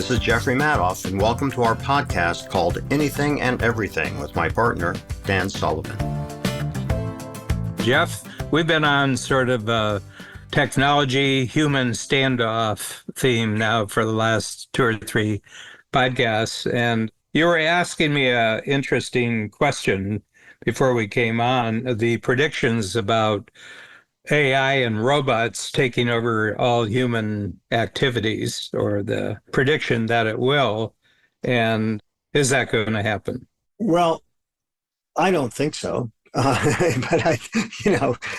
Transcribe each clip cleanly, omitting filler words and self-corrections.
This is Jeffrey Madoff, and welcome to our podcast called Anything and Everything with my partner, Dan Sullivan. Jeff, we've been on sort of a technology-human standoff theme now for the last 2 or 3 podcasts, and you were asking me an interesting question before we came on, the predictions about AI and robots taking over all human activities, or the prediction that it will. And is that going to happen? Well, I don't think so. But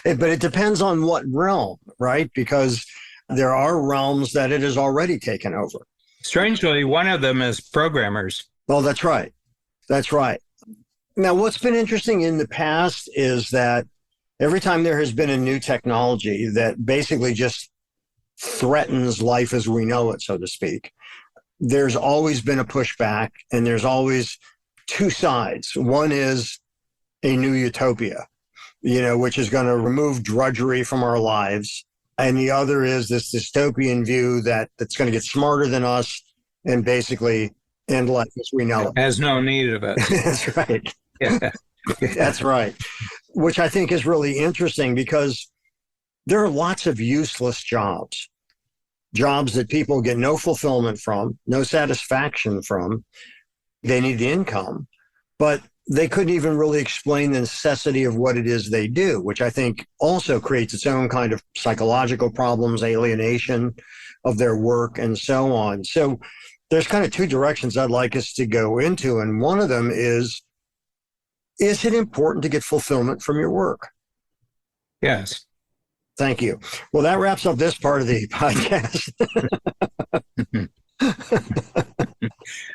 it depends on what realm, right? Because there are realms that it has already taken over. Strangely, one of them is programmers. Well, that's right. That's right. Now, what's been interesting in the past is that every time there has been a new technology that basically just threatens life as we know it, so to speak, there's always been a pushback, and there's always two sides. One is a new utopia, which is going to remove drudgery from our lives. And the other is this dystopian view that's going to get smarter than us and basically end life as we know it. Has no need of it. That's right. Yeah. That's right. Which I think is really interesting because there are lots of useless jobs that people get no fulfillment from, no satisfaction from. They need the income, but they couldn't even really explain the necessity of what it is they do, which I think also creates its own kind of psychological problems, alienation of their work, and so on. So there's kind of 2 directions I'd like us to go into. And one of them is it important to get fulfillment from your work? Yes. Thank you. Well, that wraps up this part of the podcast.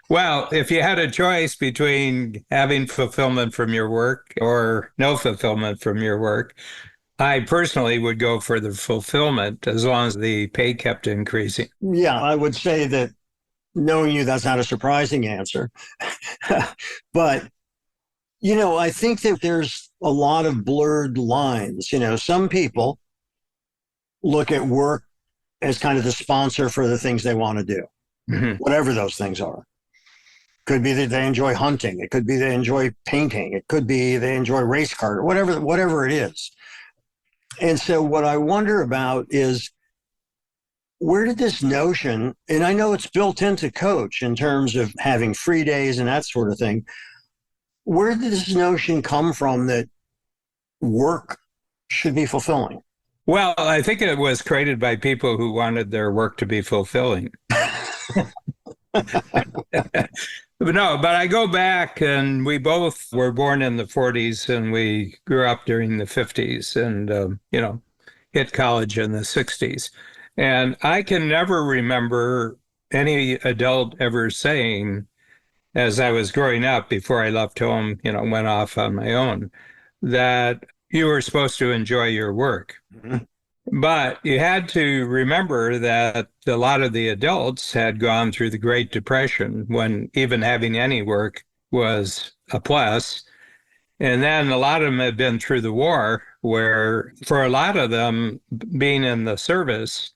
Well, if you had a choice between having fulfillment from your work or no fulfillment from your work, I personally would go for the fulfillment as long as the pay kept increasing. Yeah, I would say that, knowing you, that's not a surprising answer. But, I think that there's a lot of blurred lines. Some people look at work as kind of the sponsor for the things they want to do, whatever those things are. Could be that they enjoy hunting. It could be they enjoy painting. It could be they enjoy race car, whatever it is. And so what I wonder about is, where did this notion, and I know it's built into coach in terms of having free days and that sort of thing, where did this notion come from that work should be fulfilling? Well, I think it was created by people who wanted their work to be fulfilling. But I go back, and we both were born in the 40s, and we grew up during the 50s and, hit college in the 60s. And I can never remember any adult ever saying, as I was growing up before I left home, went off on my own, that you were supposed to enjoy your work. Mm-hmm. But you had to remember that a lot of the adults had gone through the Great Depression, when even having any work was a plus. And then a lot of them had been through the war, where for a lot of them, being in the service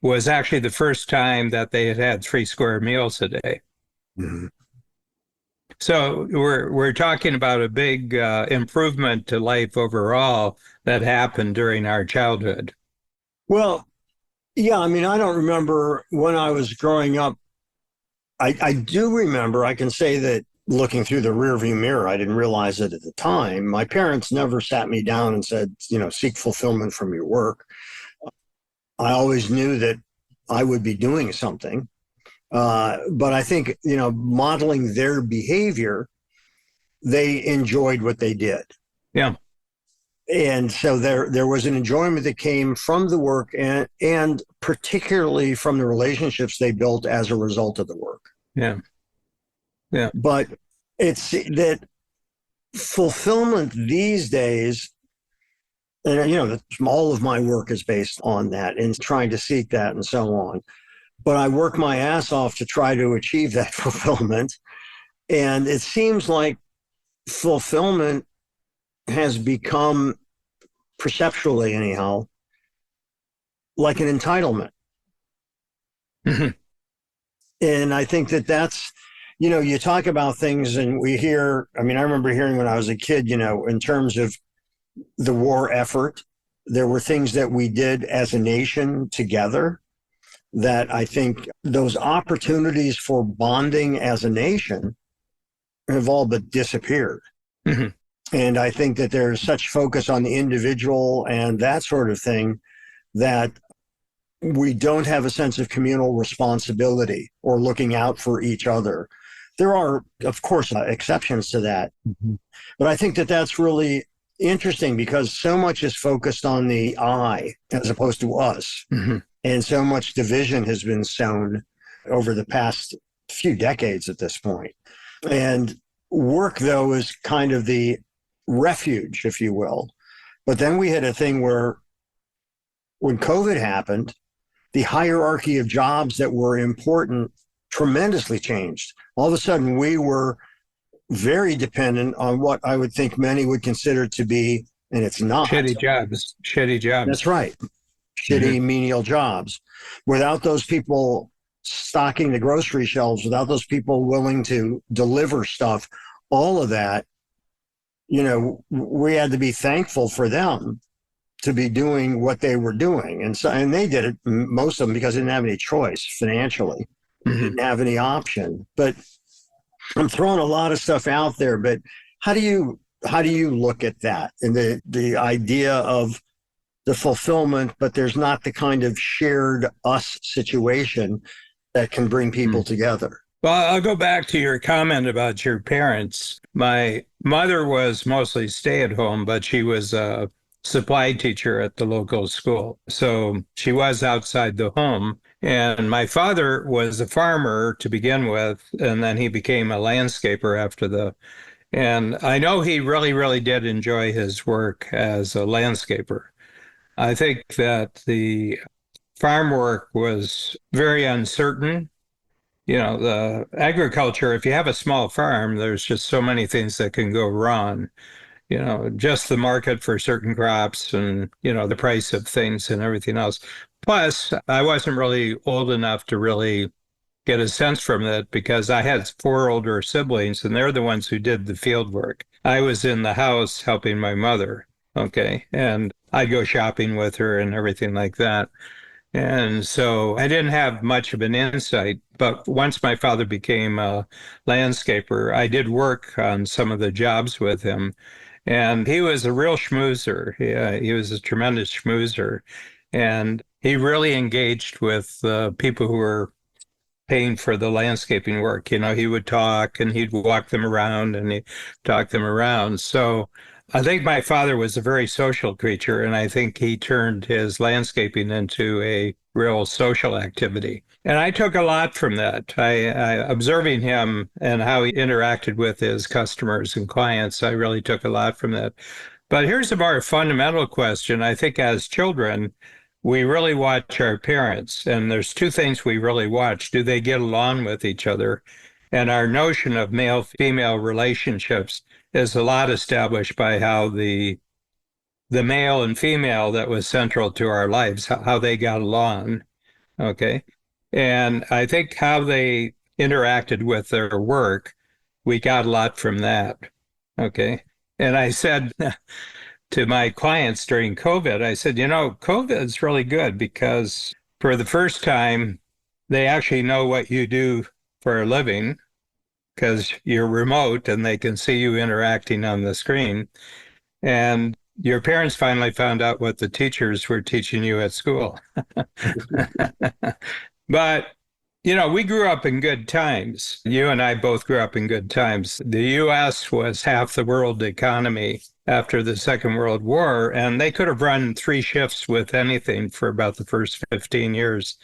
was actually the first time that they had 3 square meals a day. Mm-hmm. So we're talking about a big improvement to life overall that happened during our childhood. Well, yeah, I don't remember when I was growing up. I do remember, I can say that looking through the rearview mirror, I didn't realize it at the time. My parents never sat me down and said, seek fulfillment from your work. I always knew that I would be doing something. But I think, modeling their behavior, they enjoyed what they did. Yeah. And so there was an enjoyment that came from the work and particularly from the relationships they built as a result of the work. Yeah. Yeah. But it's that fulfillment these days, and all of my work is based on that and trying to seek that and so on. But I work my ass off to try to achieve that fulfillment. And it seems like fulfillment has become, perceptually anyhow, like an entitlement. Mm-hmm. And I think that that's, you talk about things and we hear, I mean, I remember hearing when I was a kid, in terms of the war effort, there were things that we did as a nation together that I think those opportunities for bonding as a nation have all but disappeared. Mhm. And I think that there's such focus on the individual and that sort of thing that we don't have a sense of communal responsibility or looking out for each other. There are, of course, exceptions to that. Mm-hmm. But I think that that's really interesting because so much is focused on the I as opposed to us. Mm-hmm. And so much division has been sown over the past few decades at this point. And work, though, is kind of the refuge, if you will. But then we had a thing where when COVID happened, the hierarchy of jobs that were important tremendously changed. All of a sudden, we were very dependent on what I would think many would consider to be, and it's not. Shitty jobs. Shitty jobs. That's right. Shitty, menial jobs. Without those people stocking the grocery shelves, without those people willing to deliver stuff, all of that, we had to be thankful for them to be doing what they were doing. And they did it, most of them, because they didn't have any choice financially. Mm-hmm. Didn't have any option. But I'm throwing a lot of stuff out there, but how do you look at that and the idea of the fulfillment, but there's not the kind of shared us situation that can bring people together? Well, I'll go back to your comment about your parents. My mother was mostly stay-at-home, but she was a supply teacher at the local school. So she was outside the home. And my father was a farmer to begin with, and then he became a landscaper and I know he really, really did enjoy his work as a landscaper. I think that the farm work was very uncertain. The agriculture, if you have a small farm, there's just so many things that can go wrong. Just the market for certain crops and, the price of things and everything else. Plus, I wasn't really old enough to really get a sense from that because I had 4 older siblings and they're the ones who did the field work. I was in the house helping my mother. Okay. And I'd go shopping with her and everything like that. And so I didn't have much of an insight, but once my father became a landscaper, I did work on some of the jobs with him. And he was a real schmoozer. He was a tremendous schmoozer. And he really engaged with people who were paying for the landscaping work. He would talk and he'd walk them around and he'd talk them around. So I think my father was a very social creature, and I think he turned his landscaping into a real social activity. And I took a lot from that. Observing him and how he interacted with his customers and clients, I really took a lot from that. But here's a more fundamental question. I think as children, we really watch our parents, and there's 2 things we really watch. Do they get along with each other? And our notion of male-female relationships is a lot established by how the male and female that was central to our lives, how they got along, okay? And I think how they interacted with their work, we got a lot from that, okay? And I said to my clients during COVID, I said, COVID is really good because for the first time, they actually know what you do for a living because you're remote and they can see you interacting on the screen. And your parents finally found out what the teachers were teaching you at school. But, we grew up in good times. You and I both grew up in good times. The U.S. was half the world economy after the Second World War, and they could have run 3 shifts with anything for about the first 20 years.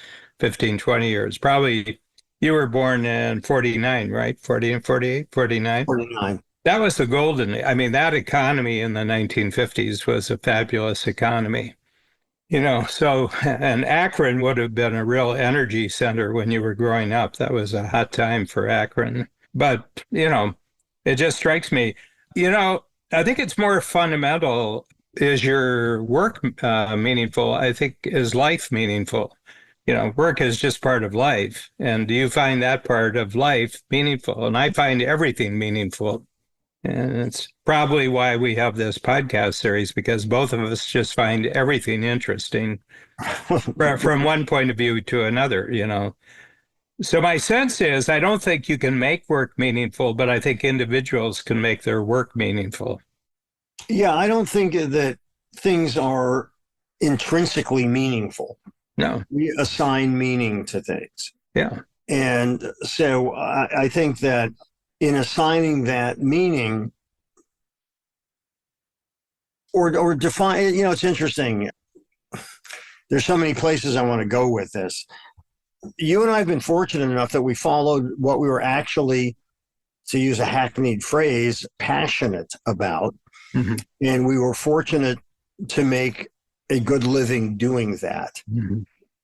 Probably you were born in 49, right? 40 and 48, 49? 49. That was the golden, that economy in the 1950s was a fabulous economy. So, and Akron would have been a real energy center when you were growing up. That was a hot time for Akron. But, it just strikes me, I think it's more fundamental. Is your work meaningful? I think is life meaningful? Work is just part of life. And do you find that part of life meaningful? And I find everything meaningful. And it's probably why we have this podcast series, because both of us just find everything interesting from one point of view to another. So my sense is I don't think you can make work meaningful, but I think individuals can make their work meaningful. Yeah, I don't think that things are intrinsically meaningful. No. We assign meaning to things. Yeah. And so I think that in assigning that meaning or define, it's interesting. There's so many places I want to go with this. You and I have been fortunate enough that we followed what we were actually, to use a hackneyed phrase, passionate about. Mm-hmm. And we were fortunate to make a good living doing that. Mm-hmm.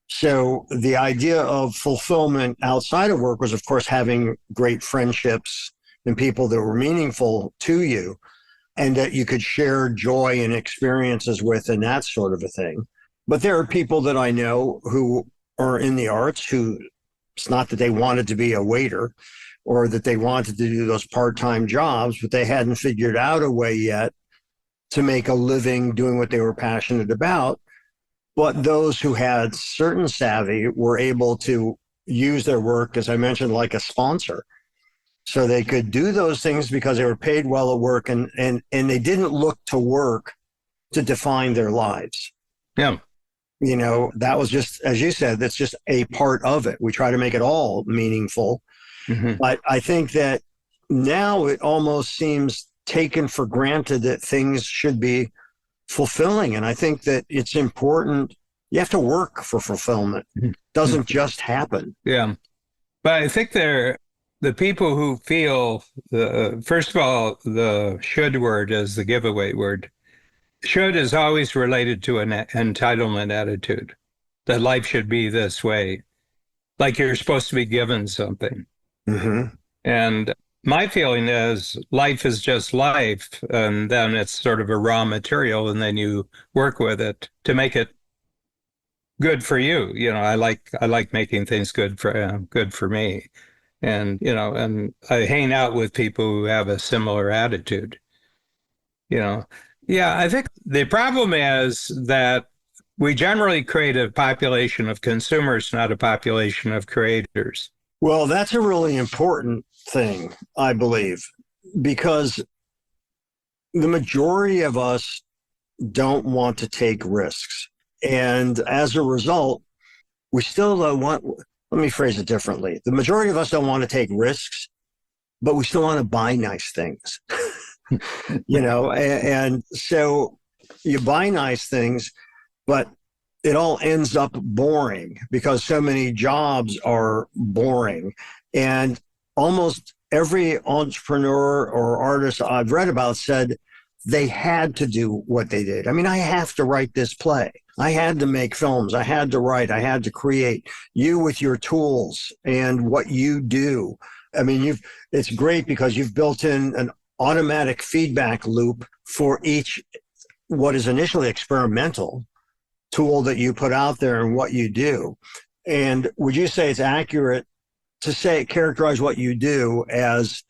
So the idea of fulfillment outside of work was, of course, having great friendships and people that were meaningful to you and that you could share joy and experiences with and that sort of a thing. But there are people that I know who are in the arts who, it's not that they wanted to be a waiter or that they wanted to do those part-time jobs, but they hadn't figured out a way yet to make a living doing what they were passionate about. But those who had certain savvy were able to use their work, as I mentioned, like a sponsor. So they could do those things because they were paid well at work and they didn't look to work to define their lives. Yeah. That was just, as you said, that's just a part of it. We try to make it all meaningful. Mm-hmm. But I think that now it almost seems taken for granted that things should be fulfilling. And I think that it's important. You have to work for fulfillment. It doesn't just happen. Yeah. But I think the people who feel, first of all, the should word is the giveaway word. Should is always related to an entitlement attitude, that life should be this way, like you're supposed to be given something. Mm-hmm. And my feeling is life is just life, and then it's sort of a raw material, and then you work with it to make it good for you. I like making things good for me, and and I hang out with people who have a similar attitude. Yeah, I think the problem is that we generally create a population of consumers, not a population of creators. Well, that's a really important thing, I believe, because the majority of us don't want to take risks. And as a result, we still don't want, let me phrase it differently. The majority of us don't want to take risks, but we still want to buy nice things. And so you buy nice things, but it all ends up boring because so many jobs are boring. And almost every entrepreneur or artist I've read about said they had to do what they did. I mean, I have to write this play. I had to make films. I had to write. I had to create. You with your tools and what you do. I mean, it's great because you've built in an automatic feedback loop for each what is initially experimental tool that you put out there and what you do. And would you say it's accurate to characterize what you do as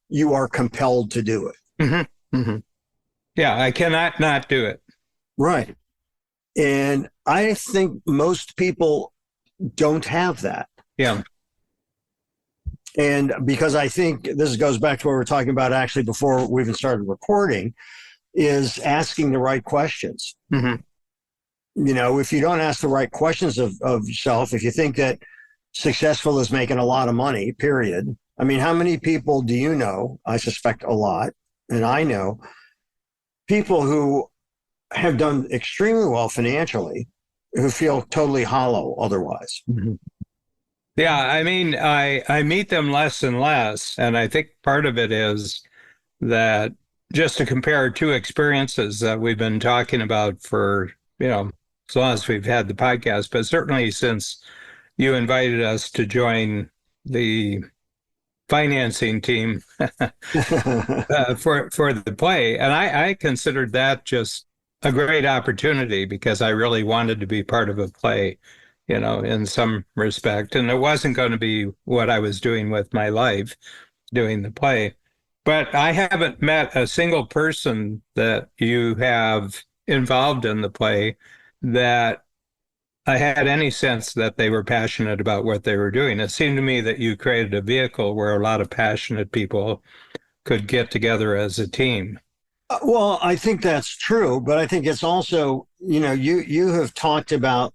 you are compelled to do it? Mm-hmm. Mm-hmm. Yeah, I cannot not do it. Right. And I think most people don't have that. Yeah. And because I think this goes back to what we were talking about actually before we even started recording, is asking the right questions. Mm-hmm. If you don't ask the right questions of yourself, if you think that successful is making a lot of money, period. I mean, how many people do you know? I suspect a lot. And I know people who have done extremely well financially who feel totally hollow otherwise. Mm-hmm. Yeah, I mean, I meet them less and less. And I think part of it is that just to compare two experiences that we've been talking about for, as long as we've had the podcast, but certainly since you invited us to join the financing team for the play. And I considered that just a great opportunity because I really wanted to be part of a play. in some respect. And it wasn't going to be what I was doing with my life, doing the play. But I haven't met a single person that you have involved in the play that I had any sense that they were passionate about what they were doing. It seemed to me that you created a vehicle where a lot of passionate people could get together as a team. Well, I think that's true, but I think it's also, you have talked about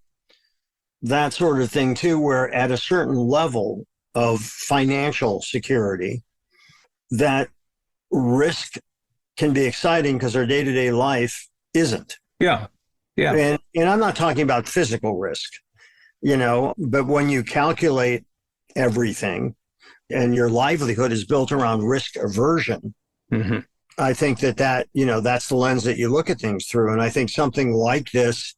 that sort of thing too, where at a certain level of financial security, that risk can be exciting because our day-to-day life isn't. Yeah. Yeah. And I'm not talking about physical risk, but when you calculate everything and your livelihood is built around risk aversion, Mm-hmm. I think that that's the lens that you look at things through. And I think something like this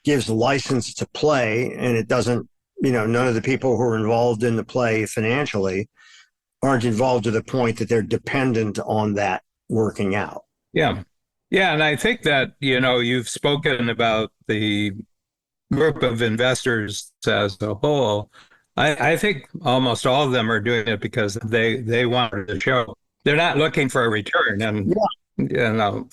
gives license to play, and it doesn't, none of the people who are involved in the play financially aren't involved to the point that they're dependent on that working out. Yeah. Yeah. And I think that, you've spoken about the group of investors as a whole. I think almost all of them are doing it because they want to show. They're not looking for a return. And,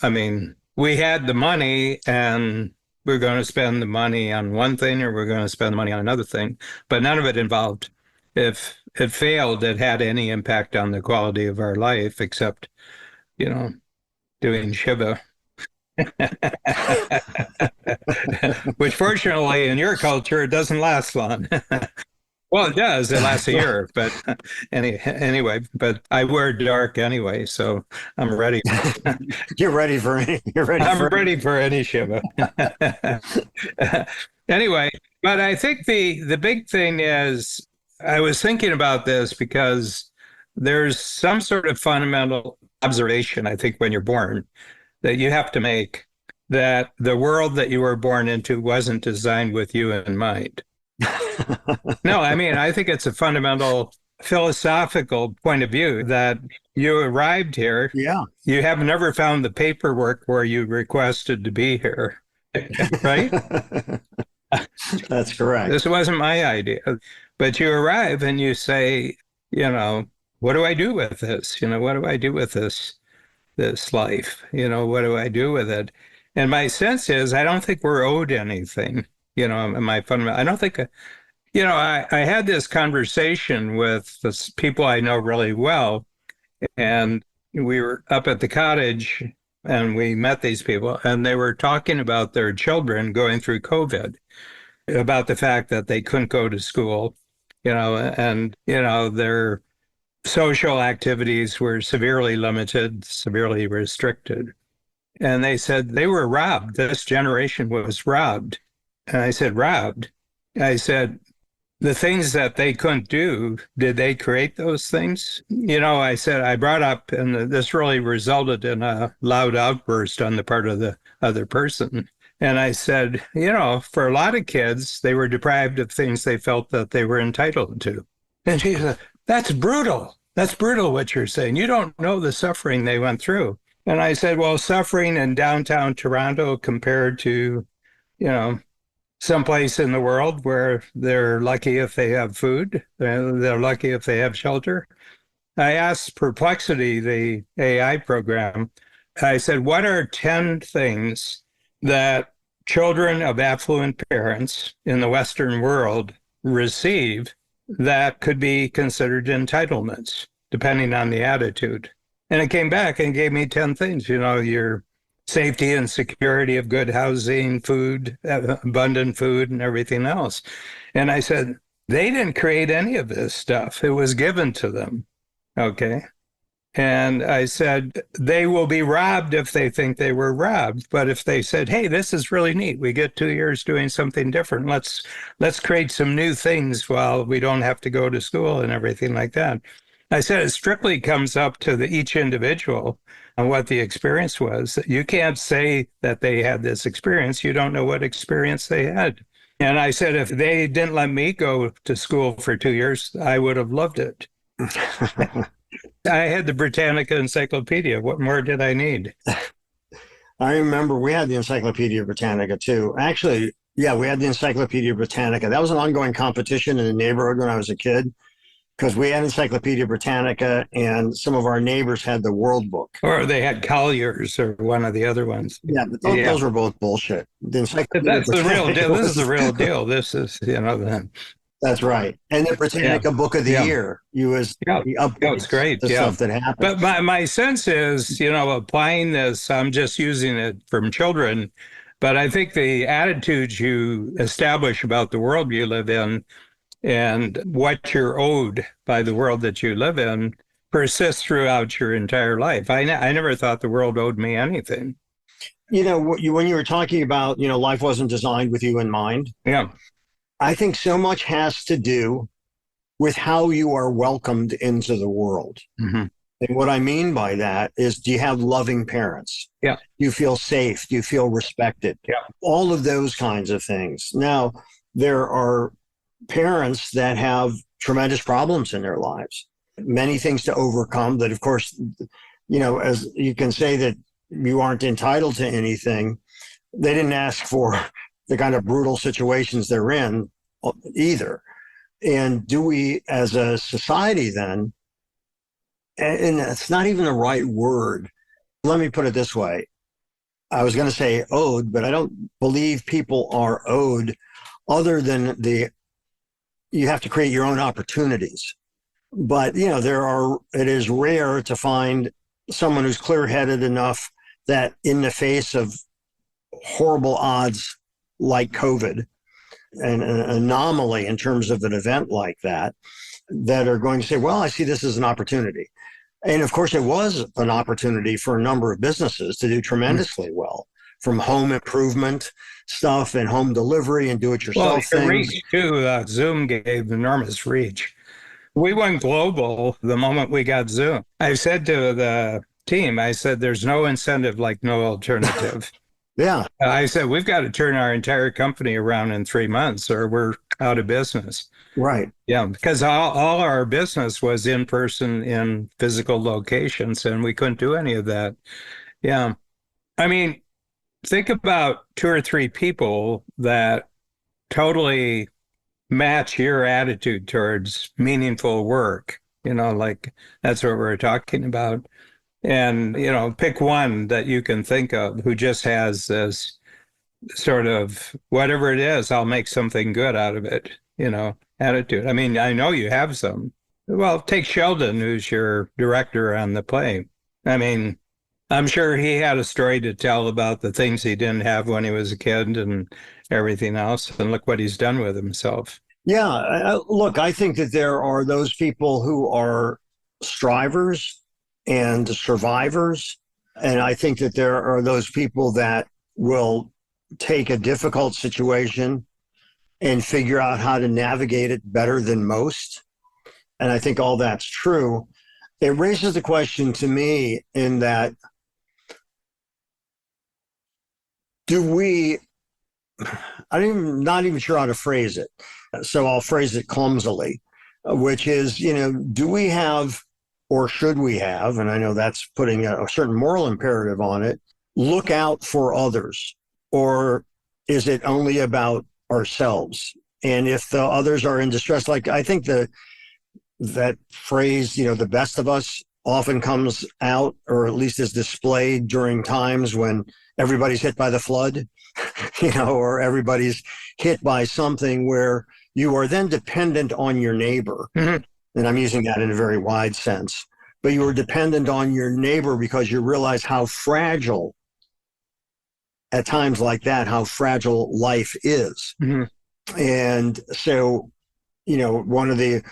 I mean, we had the money and we're going to spend the money on one thing or we're going to spend the money on another thing, but none of it involved. If it failed, it had any impact on the quality of our life, except, doing Shiva. Which fortunately in your culture doesn't last long. Well, it does. It lasts a year, but anyway, but I wear dark anyway, so I'm ready. You're ready for I'm ready for any Shiva. Anyway, but I think the big thing is I was thinking about this because there's some sort of fundamental observation, I think, when you're born that you have to make, that the world that you were born into wasn't designed with you in mind. No, I mean, I think it's a fundamental philosophical point of view that you arrived here. Yeah. You have never found the paperwork where you requested to be here, right? That's correct. This wasn't my idea. But you arrive and you say, what do I do with this? What do I do with this life? What do I do with it? And my sense is, I don't think we're owed anything. I don't think, I had this conversation with the people I know really well, and we were up at the cottage and we met these people and they were talking about their children going through COVID, about the fact that they couldn't go to school, and, their social activities were severely limited, severely restricted. And they said they were robbed. This generation was robbed. And I said, robbed? I said, the things that they couldn't do, did they create those things? I said, I brought up, and this really resulted in a loud outburst on the part of the other person. And I said, for a lot of kids, they were deprived of things they felt that they were entitled to. And she said, that's brutal. That's brutal what you're saying. You don't know the suffering they went through. And I said, well, suffering in downtown Toronto compared to, someplace in the world where they're lucky if they have food, they're lucky if they have shelter. I asked Perplexity, the AI program, I said, what are 10 things that children of affluent parents in the Western world receive that could be considered entitlements, depending on the attitude? And it came back and gave me 10 things, your safety and security of good housing, food, abundant food, and everything else. And I said, they didn't create any of this stuff. It was given to them. Okay. And I said, they will be robbed if they think they were robbed. But if they said, hey, this is really neat, we get 2 years doing something different. Let's create some new things while we don't have to go to school and everything like that. I said, it strictly comes up to each individual and what the experience was. You can't say that they had this experience. You don't know what experience they had. And I said, if they didn't let me go to school for 2 years, I would have loved it. I had the Britannica Encyclopedia. What more did I need? I remember we had the Encyclopedia Britannica too. Actually, Yeah, we had the Encyclopedia Britannica. That was an ongoing competition in the neighborhood when I was a kid because we had Encyclopedia Britannica and some of our neighbors had the World Book. Or they had Collier's or one of the other ones. Yeah, but Yeah. those were both bullshit. The Encyclopedia That's the real Britannica deal. This is the was, real deal. This is, the, that's right. And the yeah, Britannica Book of the yeah, Year, you was yeah, the yeah, it's updates, great. the Yeah. stuff that happened. But my sense is, applying this, I'm just using it from children, but I think the attitudes you establish about the world you live in and what you're owed by the world that you live in persists throughout your entire life. I never thought the world owed me anything. When you were talking about, life wasn't designed with you in mind, Yeah. I think so much has to do with how you are welcomed into the world. Hmm. And what I mean by that is, do you have loving parents? Yeah. Do you feel safe? Do you feel respected? Yeah. All of those kinds of things. Now, there are parents that have tremendous problems in their lives, many things to overcome that, of course, as you can say that you aren't entitled to anything, they didn't ask for the kind of brutal situations they're in either. And do we, as a society, then, and it's not even the right word. Let me put it this way. I was going to say owed, but I don't believe people are owed other than you have to create your own opportunities. But, it is rare to find someone who's clear-headed enough that in the face of horrible odds like COVID, and an anomaly in terms of an event like that are going to say, well, I see this as an opportunity. And of course, it was an opportunity for a number of businesses to do tremendously well, from home improvement stuff and home delivery and do-it-yourself things. Reach too. Zoom gave enormous reach. We went global the moment we got Zoom. I said to the team, there's no incentive like no alternative. Yeah. I said, we've got to turn our entire company around in 3 months or we're out of business. Right. Yeah, because all our business was in person in physical locations and we couldn't do any of that. Yeah. I mean, think about 2 or 3 people that totally match your attitude towards meaningful work. Like that's what we're talking about. And, pick one that you can think of who just has this sort of whatever it is, I'll make something good out of it, attitude. I mean, I know you have some. Well, take Sheldon, who's your director on the play. I mean, I'm sure he had a story to tell about the things he didn't have when he was a kid and everything else. And look what he's done with himself. Yeah. Look, I think that there are those people who are strivers and survivors. And I think that there are those people that will take a difficult situation and figure out how to navigate it better than most. And I think all that's true. It raises the question to me in that, I'm not even sure how to phrase it. So I'll phrase it clumsily, which is, do we have, or should we have, and I know that's putting a certain moral imperative on it, look out for others, or is it only about ourselves? And if the others are in distress, like I think that phrase, the best of us often comes out, or at least is displayed during times when everybody's hit by the flood, or everybody's hit by something where you are then dependent on your neighbor. Mm-hmm. And I'm using that in a very wide sense, but you are dependent on your neighbor because you realize how fragile, at times like that, how fragile life is. Mm-hmm. And so, one of the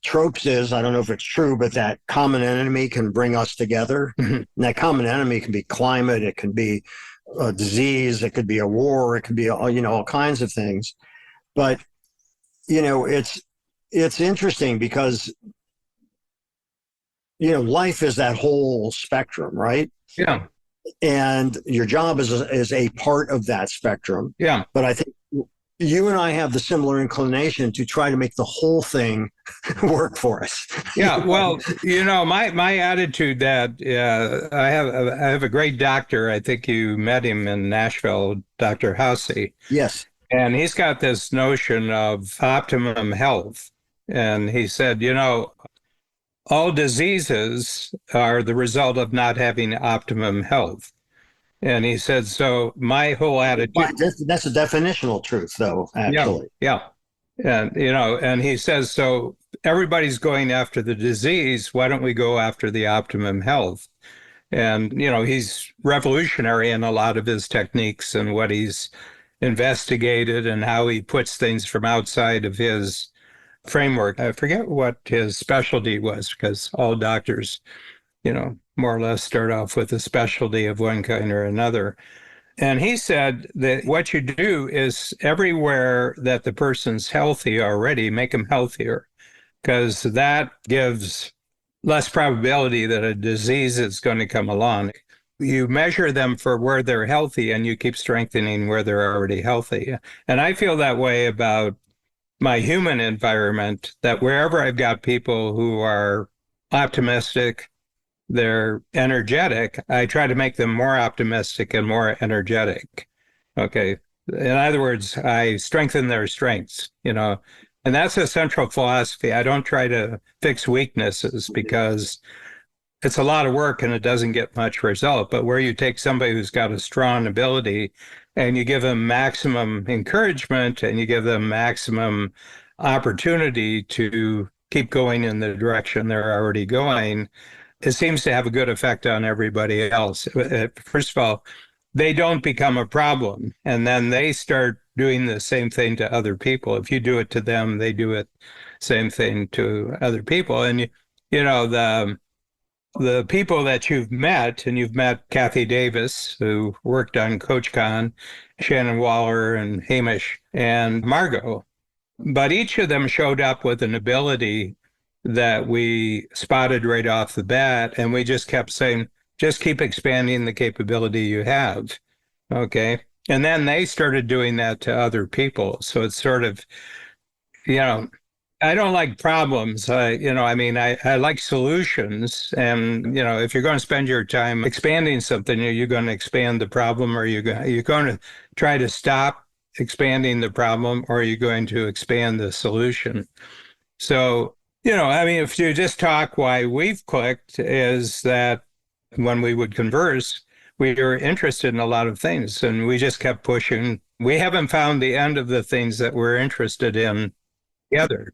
tropes is, I don't know if it's true, but that common enemy can bring us together. Mm-hmm. And that common enemy can be climate, it can be a disease, it could be a war, it could be, all kinds of things. But, it's interesting because, life is that whole spectrum, right? Yeah. And your job is a part of that spectrum. Yeah. But I think you and I have the similar inclination to try to make the whole thing work for us. Yeah, well, my attitude that I have a great doctor. I think you met him in Nashville, Dr. Housey. Yes. And he's got this notion of optimum health. And he said, all diseases are the result of not having optimum health. And he said, so my whole attitude. That's a definitional truth, though, Yeah, actually. yeah. And he says, so everybody's going after the disease. Why don't we go after the optimum health? And, he's revolutionary in a lot of his techniques and what he's investigated and how he puts things from outside of his framework. I forget what his specialty was because all doctors, more or less start off with a specialty of one kind or another. And he said that what you do is everywhere that the person's healthy already, make them healthier, because that gives less probability that a disease is going to come along. You measure them for where they're healthy and you keep strengthening where they're already healthy. And I feel that way about my human environment, that wherever I've got people who are optimistic, they're energetic, I try to make them more optimistic and more energetic. Okay. In other words, I strengthen their strengths, and that's a central philosophy. I don't try to fix weaknesses because it's a lot of work and it doesn't get much result. But where you take somebody who's got a strong ability and you give them maximum encouragement and you give them maximum opportunity to keep going in the direction they're already going, it seems to have a good effect on everybody else. First of all, they don't become a problem, and then they start doing the same thing to other people. If you do it to them, they do it same thing to other people. And the people that you've met, and you've met Kathy Davis, who worked on Coach Con, Shannon Waller, and Hamish, and Margot, but each of them showed up with an ability that we spotted right off the bat, and we just kept saying, just keep expanding the capability you have. Okay. And then they started doing that to other people. So it's sort of, I don't like problems. I like solutions. And, if you're going to spend your time expanding something, you're going to expand the problem, or you're going to try to stop expanding the problem, or you're going to expand the solution. So, if you just talk, why we've clicked is that when we would converse, we were interested in a lot of things and we just kept pushing. We haven't found the end of the things that we're interested in together.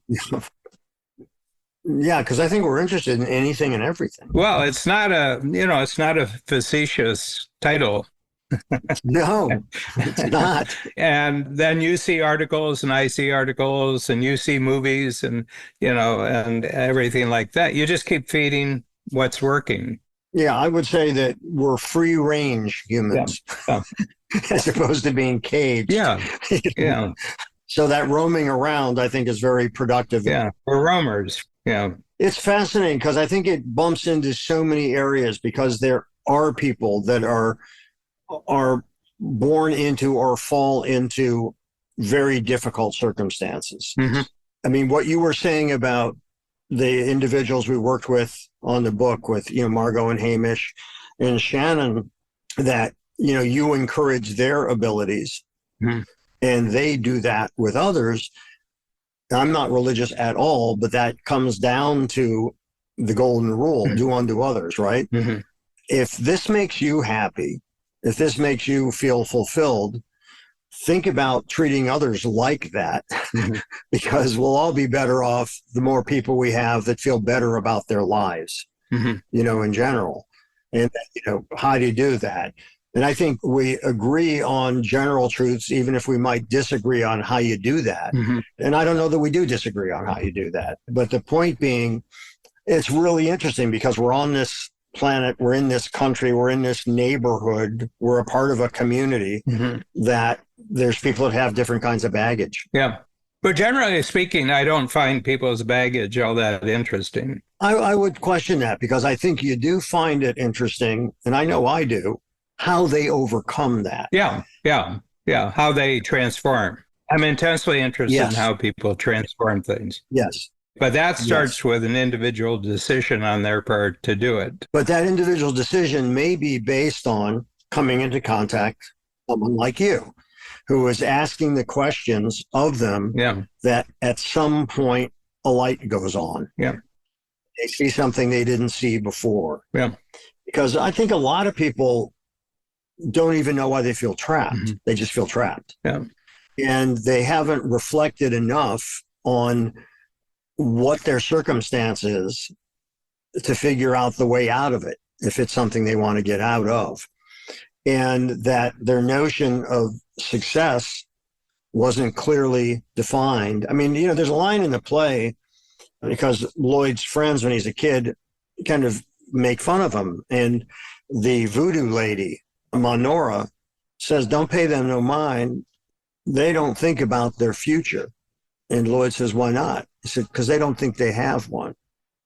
Yeah, because I think we're interested in anything and everything. Well, it's not a facetious title. No, it's not. And then you see articles and I see articles and you see movies and, and everything like that. You just keep feeding what's working. Yeah, I would say that we're free range humans as opposed to being caged. Yeah. Yeah. So that roaming around, I think, is very productive. Yeah. We're roamers. Yeah. It's fascinating because I think it bumps into so many areas because there are people that are born into or fall into very difficult circumstances. Mm-hmm. I mean, what you were saying about the individuals we worked with on the book with, Margot and Hamish and Shannon, that, you encourage their abilities and they do that with others. I'm not religious at all, but that comes down to the golden rule, do unto others, right? Mm-hmm. If this makes you happy, if this makes you feel fulfilled, think about treating others like that because we'll all be better off the more people we have that feel better about their lives, in general. And, how do you do that? And I think we agree on general truths, even if we might disagree on how you do that. And I don't know that we do disagree on how you do that. But the point being, it's really interesting because we're on this planet, we're in this country, we're in this neighborhood, we're a part of a community that there's people that have different kinds of baggage. Yeah. But generally speaking, I don't find people's baggage all that interesting. I would question that because I think you do find it interesting, and I know I do, how they overcome that. Yeah. How they transform. I'm intensely interested in how people transform things. Yes. But that starts with an individual decision on their part to do it. But that individual decision may be based on coming into contact with someone like you, who is asking the questions of them Yeah. that at some point a light goes on. Yeah. They see something they didn't see before. Yeah. Because I think a lot of people don't even know why they feel trapped. Mm-hmm. They just feel trapped. Yeah. And they haven't reflected enough on what their circumstance is to figure out the way out of it, if it's something they want to get out of. And that their notion of success wasn't clearly defined. I mean, there's a line in the play because Lloyd's friends, when he's a kid, kind of make fun of him. And the voodoo lady, Monora, says, don't pay them no mind. They don't think about their future. And Lloyd says, why not? He said, because they don't think they have one.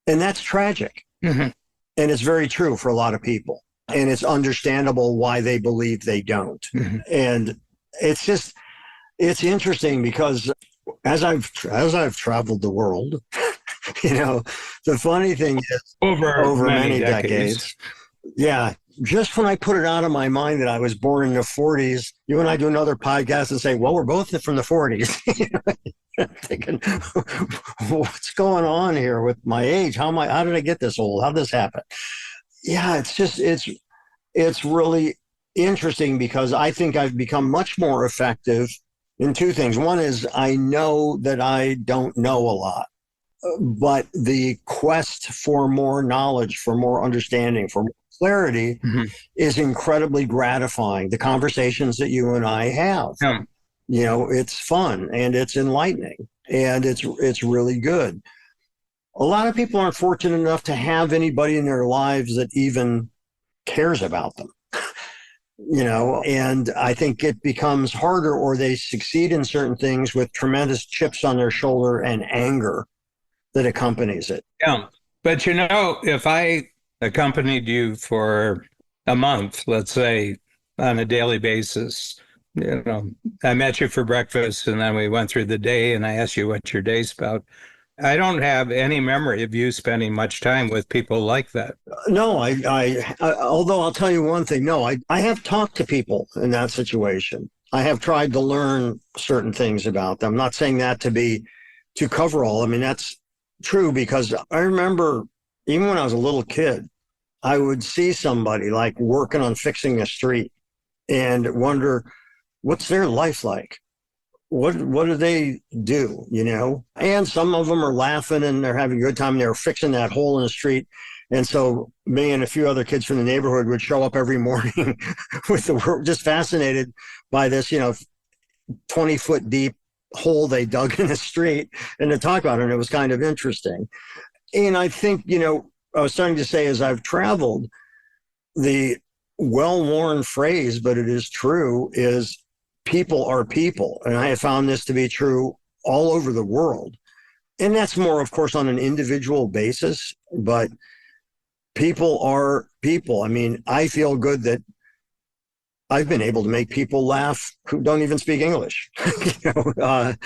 And that's tragic. Mm-hmm. And it's very true for a lot of people. And it's understandable why they believe they don't. Mm-hmm. And it's interesting because as I've traveled the world, the funny thing is over many decades. Yeah. Just when I put it out of my mind that I was born in the 40s, you and I do another podcast and say, well, we're both from the 40s. I'm thinking, what's going on here with my age? How did I get this old? How did this happen? Yeah, it's really interesting because I think I've become much more effective in two things. One is I know that I don't know a lot, but the quest for more knowledge, for more understanding, for more clarity Mm-hmm. is incredibly gratifying. The conversations that you and I have, it's fun and it's enlightening and it's really good. A lot of people aren't fortunate enough to have anybody in their lives that even cares about them, and I think it becomes harder, or they succeed in certain things with tremendous chips on their shoulder and anger that accompanies it. Yeah. But if I accompanied you for a month, let's say on a daily basis, I met you for breakfast and then we went through the day and I asked you what your day's about. I don't have any memory of you spending much time with people like that. No, I although I'll tell you one thing. No, I have talked to people in that situation. I have tried to learn certain things about them. I'm not saying that to cover all. I mean, that's true because I remember even when I was a little kid, I would see somebody like working on fixing a street and wonder, what's their life like? What do they do, And some of them are laughing and they're having a good time. They're fixing that hole in the street. And so me and a few other kids from the neighborhood would show up every morning with the work, just fascinated by this, 20-foot deep hole they dug in the street and to talk about it. And it was kind of interesting. And I think, I was starting to say as I've traveled, the well-worn phrase, but it is true, is people are people. And I have found this to be true all over the world. And that's more, of course, on an individual basis, but people are people. I mean, I feel good that I've been able to make people laugh who don't even speak English, that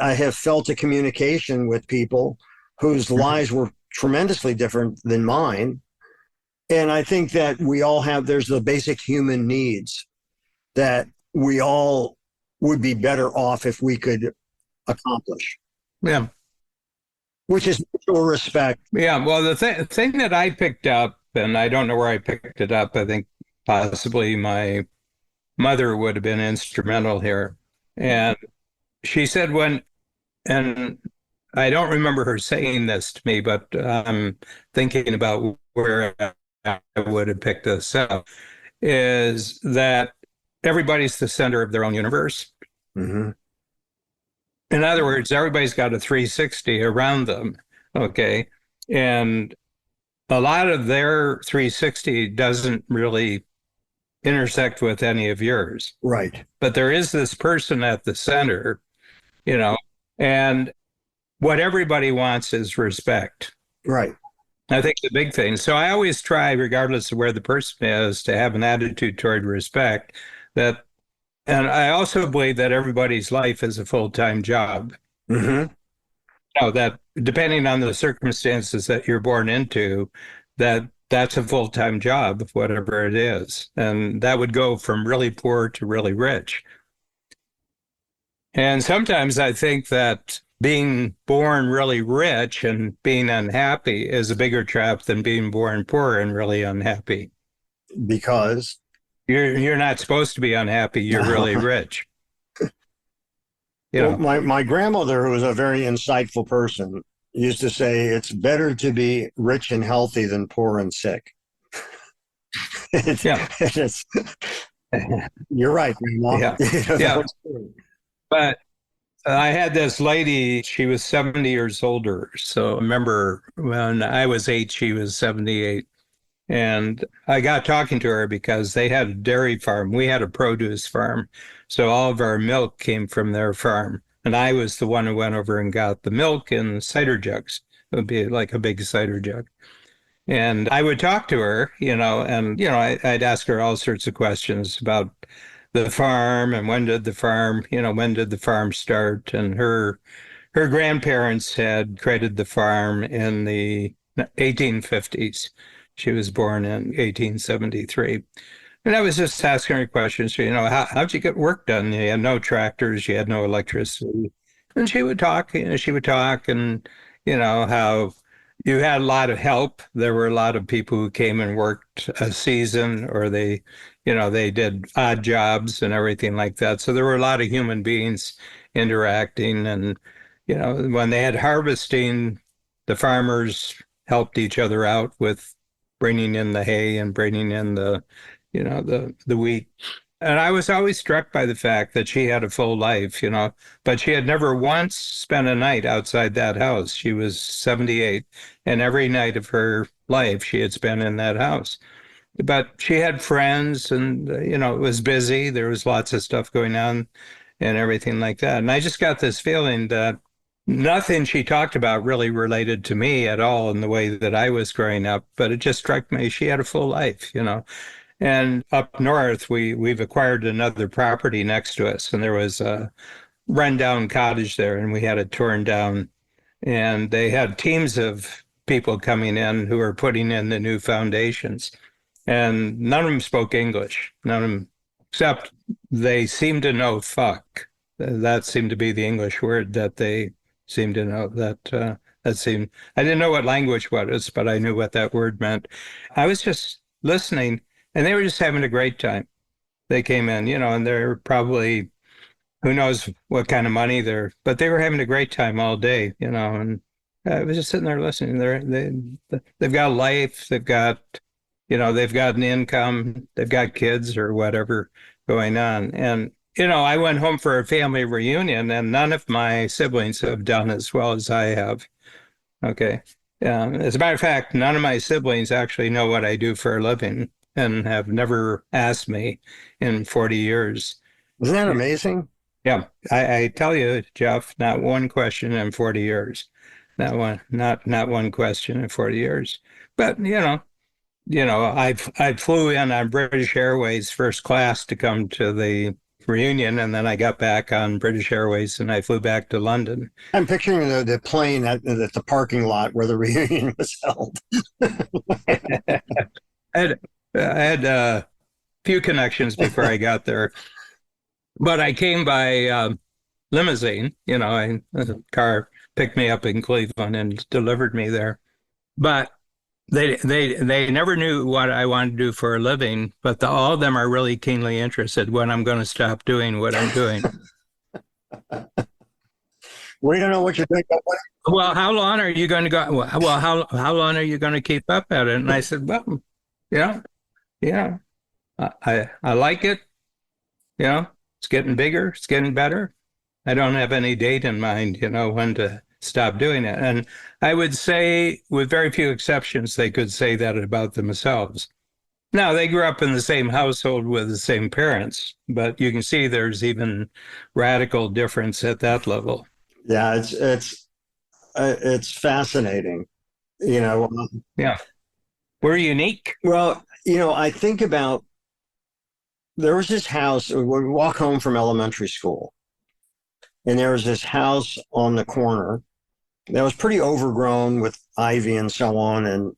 I have felt a communication with people whose lives were tremendously different than mine. And I think that there's the basic human needs that we all would be better off if we could accomplish. Yeah. Which is mutual respect. Yeah. Well, the thing that I picked up, and I don't know where I picked it up, I think possibly my mother would have been instrumental here. And she said and I don't remember her saying this to me, but I'm thinking about where I would have picked this up, is that everybody's the center of their own universe. Mm-hmm. In other words, everybody's got a 360 around them, okay? And a lot of their 360 doesn't really intersect with any of yours. Right. But there is this person at the center, and what everybody wants is respect. Right. I think the big thing. So I always try, regardless of where the person is, to have an attitude toward respect and I also believe that everybody's life is a full-time job. Mm-hmm. That depending on the circumstances that you're born into, that's a full-time job, whatever it is. And that would go from really poor to really rich. And sometimes I think that being born really rich and being unhappy is a bigger trap than being born poor and really unhappy. Because You're not supposed to be unhappy. You're really rich. You well, know. my grandmother, who was a very insightful person, used to say it's better to be rich and healthy than poor and sick. Yeah. It's, you're right, Grandma. Yeah. That Yeah. was true. But I had this lady, she was 70 years older. So I remember when I was 8, she was 78. And I got talking to her because they had a dairy farm. We had a produce farm. So all of our milk came from their farm. And I was the one who went over and got the milk in cider jugs. It would be like a big cider jug. And I would talk to her, I'd ask her all sorts of questions about the farm and when did the farm start? And her grandparents had created the farm in the 1850s. She was born in 1873. And I was just asking her questions, how'd you get work done? You had no tractors, you had no electricity. And she would talk and, how you had a lot of help. There were a lot of people who came and worked a season or they did odd jobs and everything like that. So there were a lot of human beings interacting. And, when they had harvesting, the farmers helped each other out with bringing in the hay and bringing in the wheat. And I was always struck by the fact that she had a full life, but she had never once spent a night outside that house. She was 78, and every night of her life she had spent in that house. But she had friends, and, it was busy. There was lots of stuff going on and everything like that. And I just got this feeling that nothing she talked about really related to me at all in the way that I was growing up, but it just struck me she had a full life, And up north, we've acquired another property next to us, and there was a rundown cottage there, and we had it torn down. And they had teams of people coming in who were putting in the new foundations, and none of them spoke English, none of them, except they seemed to know fuck. That seemed to be the English word that they seemed to know. That seemed, I didn't know what language was, but I knew what that word meant. I was just listening, and they were just having a great time. They came in, and they're probably, who knows what kind of money but they were having a great time all day, and I was just sitting there listening. They've got life, they've got an income, they've got kids or whatever going on. And, I went home for a family reunion, and none of my siblings have done as well as I have. Okay. As a matter of fact, none of my siblings actually know what I do for a living and have never asked me in 40 years. Isn't that amazing? Yeah. I tell you, Jeff, not one question in 40 years. Not one question in 40 years. But, I flew in on British Airways first class to come to the reunion, and then I got back on British Airways and I flew back to London. I'm picturing the plane at the parking lot where the reunion was held. I had a few connections before I got there, but I came by limousine. The car picked me up in Cleveland and delivered me there. But they never knew what I wanted to do for a living, but all of them are really keenly interested when I'm going to stop doing what I'm doing. We don't know what you're doing. Well, how long are you going to go? Well, how long are you going to keep up at it? And I said, well, yeah, I like it. It's getting bigger, it's getting better. I don't have any date in mind, when to stop doing it. And I would say, with very few exceptions, they could say that about themselves. Now, they grew up in the same household with the same parents, but you can see there's even radical difference at that level. Yeah, it's fascinating. Yeah, we're unique. Well, I think about there was this house. We walk home from elementary school, and there was this house on the corner that was pretty overgrown with ivy and so on. And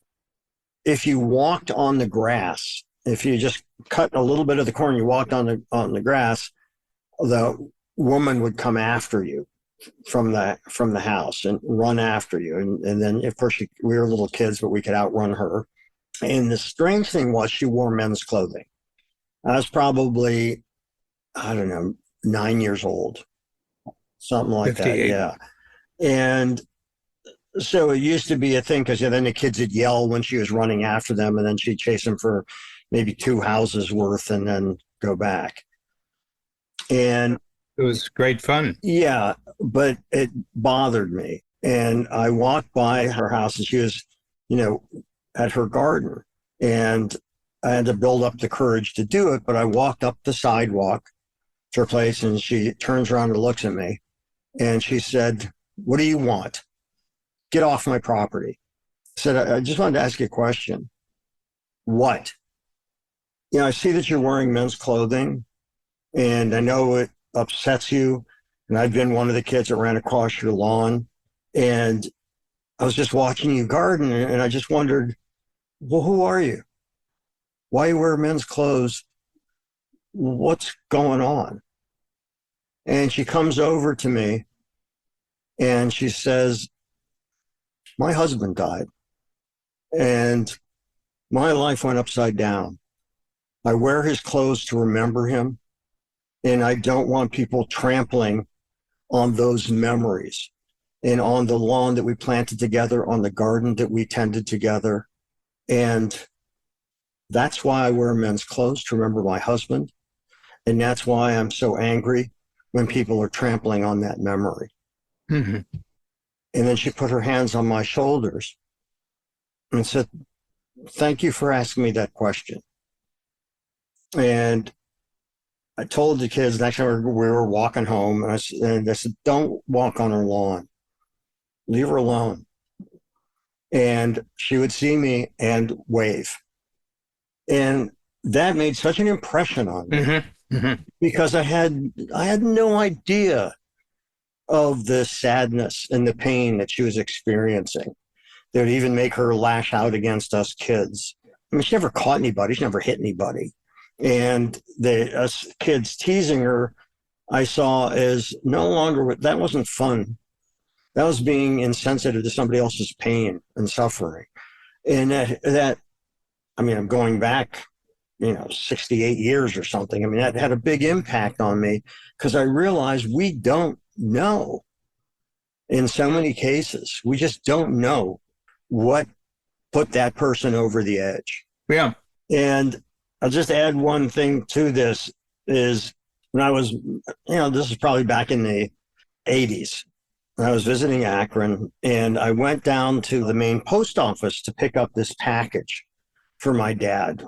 if you walked on the grass, if you just cut a little bit of the corner, you walked on the grass, the woman would come after you from the house and run after you. And then, of course, we were little kids, but we could outrun her. And the strange thing was she wore men's clothing. I was probably, I don't know, 9 years old, something like 58. that. Yeah. And so it used to be a thing because then the kids would yell when she was running after them, and then she'd chase them for maybe 2 houses worth and then go back. And it was great fun. Yeah, but it bothered me. And I walked by her house and she was, at her garden. And I had to build up the courage to do it. But I walked up the sidewalk to her place and she turns around and looks at me. And she said, "What do you want? Get off my property." I said, "I just wanted to ask you a question." "What?" "I see that you're wearing men's clothing and I know it upsets you. And I've been one of the kids that ran across your lawn. And I was just watching you garden and I just wondered, well, who are you? Why you wear men's clothes? What's going on?" And she comes over to me and she says, "My husband died and my life went upside down. I wear his clothes to remember him. And I don't want people trampling on those memories and on the lawn that we planted together, on the garden that we tended together. And that's why I wear men's clothes, to remember my husband. And that's why I'm so angry when people are trampling on that memory." Mm-hmm. And then she put her hands on my shoulders and said, "Thank you for asking me that question." And I told the kids next time we were walking home, and I said, "Don't walk on her lawn. Leave her alone." And she would see me and wave. And that made such an impression on me. Mm-hmm. Mm-hmm. Because I had no idea of the sadness and the pain that she was experiencing that would even make her lash out against us kids. I mean, she never caught anybody. She never hit anybody. And us kids teasing her, I saw as no longer, that wasn't fun. That was being insensitive to somebody else's pain and suffering. And I'm going back, 68 years or something. I mean, that had a big impact on me because I realized we don't know. In so many cases, we just don't know what put that person over the edge. Yeah. And I'll just add one thing to this is when I was, this is probably back in the 80s. I was visiting Akron and I went down to the main post office to pick up this package for my dad.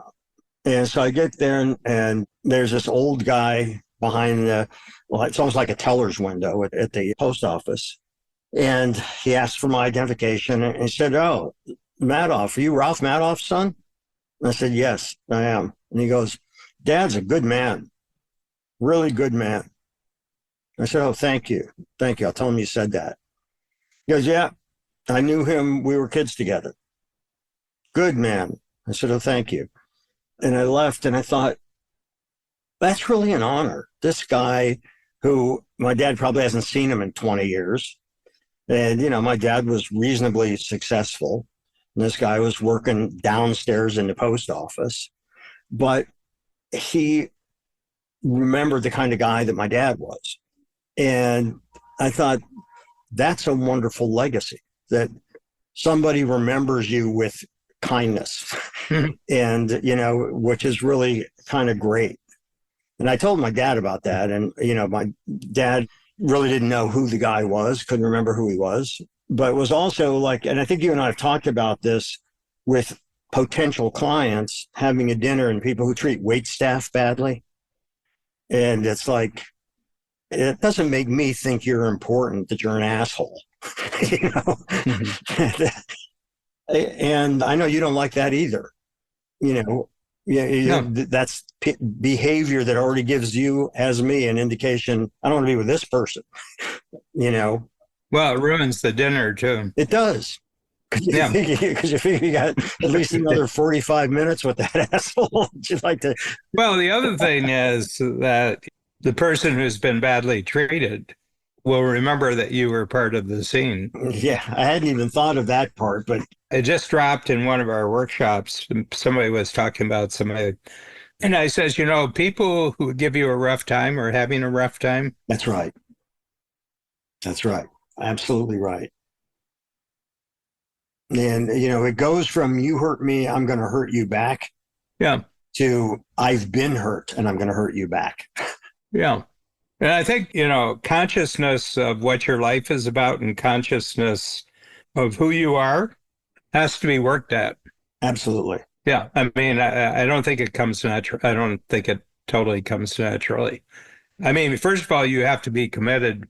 And so I get there and there's this old guy behind it's almost like a teller's window at the post office. And he asked for my identification and he said, "Oh, Madoff, are you Ralph Madoff's son?" And I said, "Yes, I am." And he goes, "Dad's a good man, really good man." I said, "Oh, thank you. Thank you. I'll tell him you said that." He goes, "Yeah, I knew him. We were kids together. Good man." I said, "Oh, thank you." And I left and I thought, that's really an honor. This guy who my dad probably hasn't seen him in 20 years. And, my dad was reasonably successful. And this guy was working downstairs in the post office. But he remembered the kind of guy that my dad was. And I thought, that's a wonderful legacy, that somebody remembers you with kindness. And, which is really kind of great. And I told my dad about that. And, my dad really didn't know who the guy was, couldn't remember who he was. But it was also like, and I think you and I have talked about this with potential clients, having a dinner and people who treat wait staff badly. And it's like, it doesn't make me think you're important, that you're an asshole. And I know you don't like that either. No. That's behavior that already gives you, as me, an indication, I don't want to be with this person. Well, it ruins the dinner too. It does. Because you figure you got at least another 45 minutes with that asshole. You'd like to. Well, the other thing is that the person who's been badly treated will remember that you were part of the scene. Yeah, I hadn't even thought of that part, but It just dropped in one of our workshops. Somebody was talking about somebody, and I says, people who give you a rough time are having a rough time. that's right. That's right. Absolutely right. And, it goes from you hurt me, I'm going to hurt you back Yeah. to I've been hurt and I'm going to hurt you back. Yeah. And I think, consciousness of what your life is about and consciousness of who you are has to be worked at. Absolutely. Yeah. I mean, I don't think it comes natural. I don't think it totally comes naturally. I mean, first of all, you have to be committed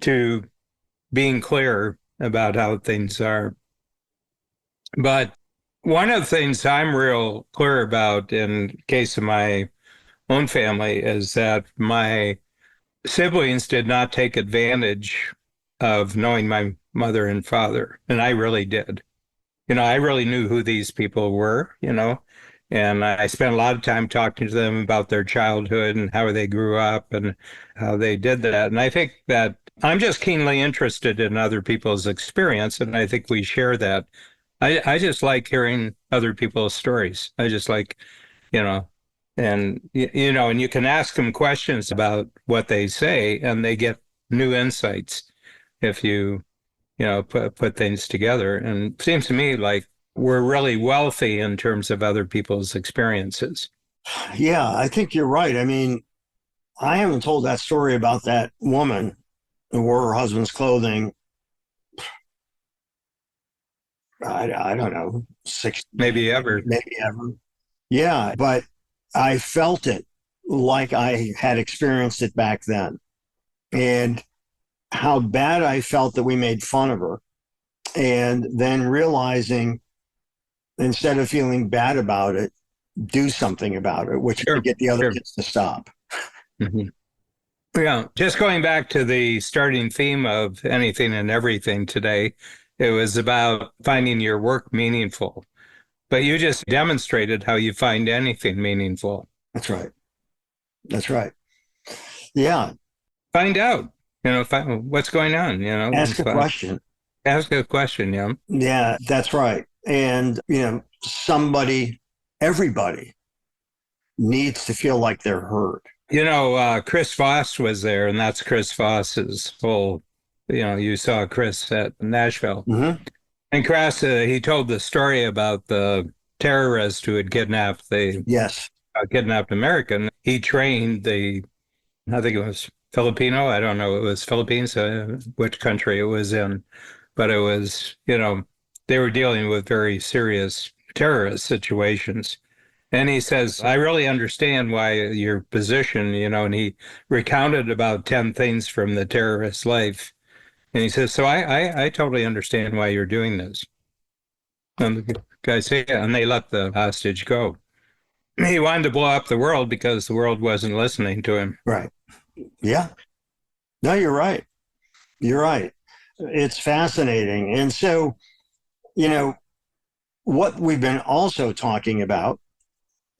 to being clear about how things are. But one of the things I'm real clear about in case of my own family is that my siblings did not take advantage of knowing my mother and father, and I really did. I really knew who these people were, and I spent a lot of time talking to them about their childhood and how they grew up and how they did that. And I think that I'm just keenly interested in other people's experience, and I think we share that. I just like hearing other people's stories. I just like, you know, and you can ask them questions about what they say, and they get new insights if you put things together. And it seems to me like we're really wealthy in terms of other people's experiences. Yeah, I think you're right. I mean, I haven't told that story about that woman who wore her husband's clothing. I don't know, six, Maybe ever. maybe ever. Yeah, but I felt it like I had experienced it back then. And how bad I felt that we made fun of her. And then realizing instead of feeling bad about it, do something about it, which is to Sure, get the other sure. kids to stop. Mhm. Yeah, just going back to the starting theme of anything and everything today, it was about finding your work meaningful. But you just demonstrated how you find anything meaningful. That's right. That's right. Yeah. Find out, what's going on. Ask a question. Ask a question. Yeah, that's right. And, somebody, everybody needs to feel like they're heard. Chris Voss was there, and that's Chris Voss's you saw Chris at Nashville. Mm-hmm. And Chris, he told the story about the terrorist who had kidnapped the Yes. kidnapped American. He trained I think it was Filipino. I don't know. It was Philippines, which country it was in. But it was, they were dealing with very serious terrorist situations. And he says, I really understand why your position, and he recounted about 10 things from the terrorist's life. And he says, so I totally understand why you're doing this. And the guy said, yeah, and they let the hostage go. He wanted to blow up the world because the world wasn't listening to him. Right. Yeah. No, you're right. You're right. It's fascinating. And so, what we've been also talking about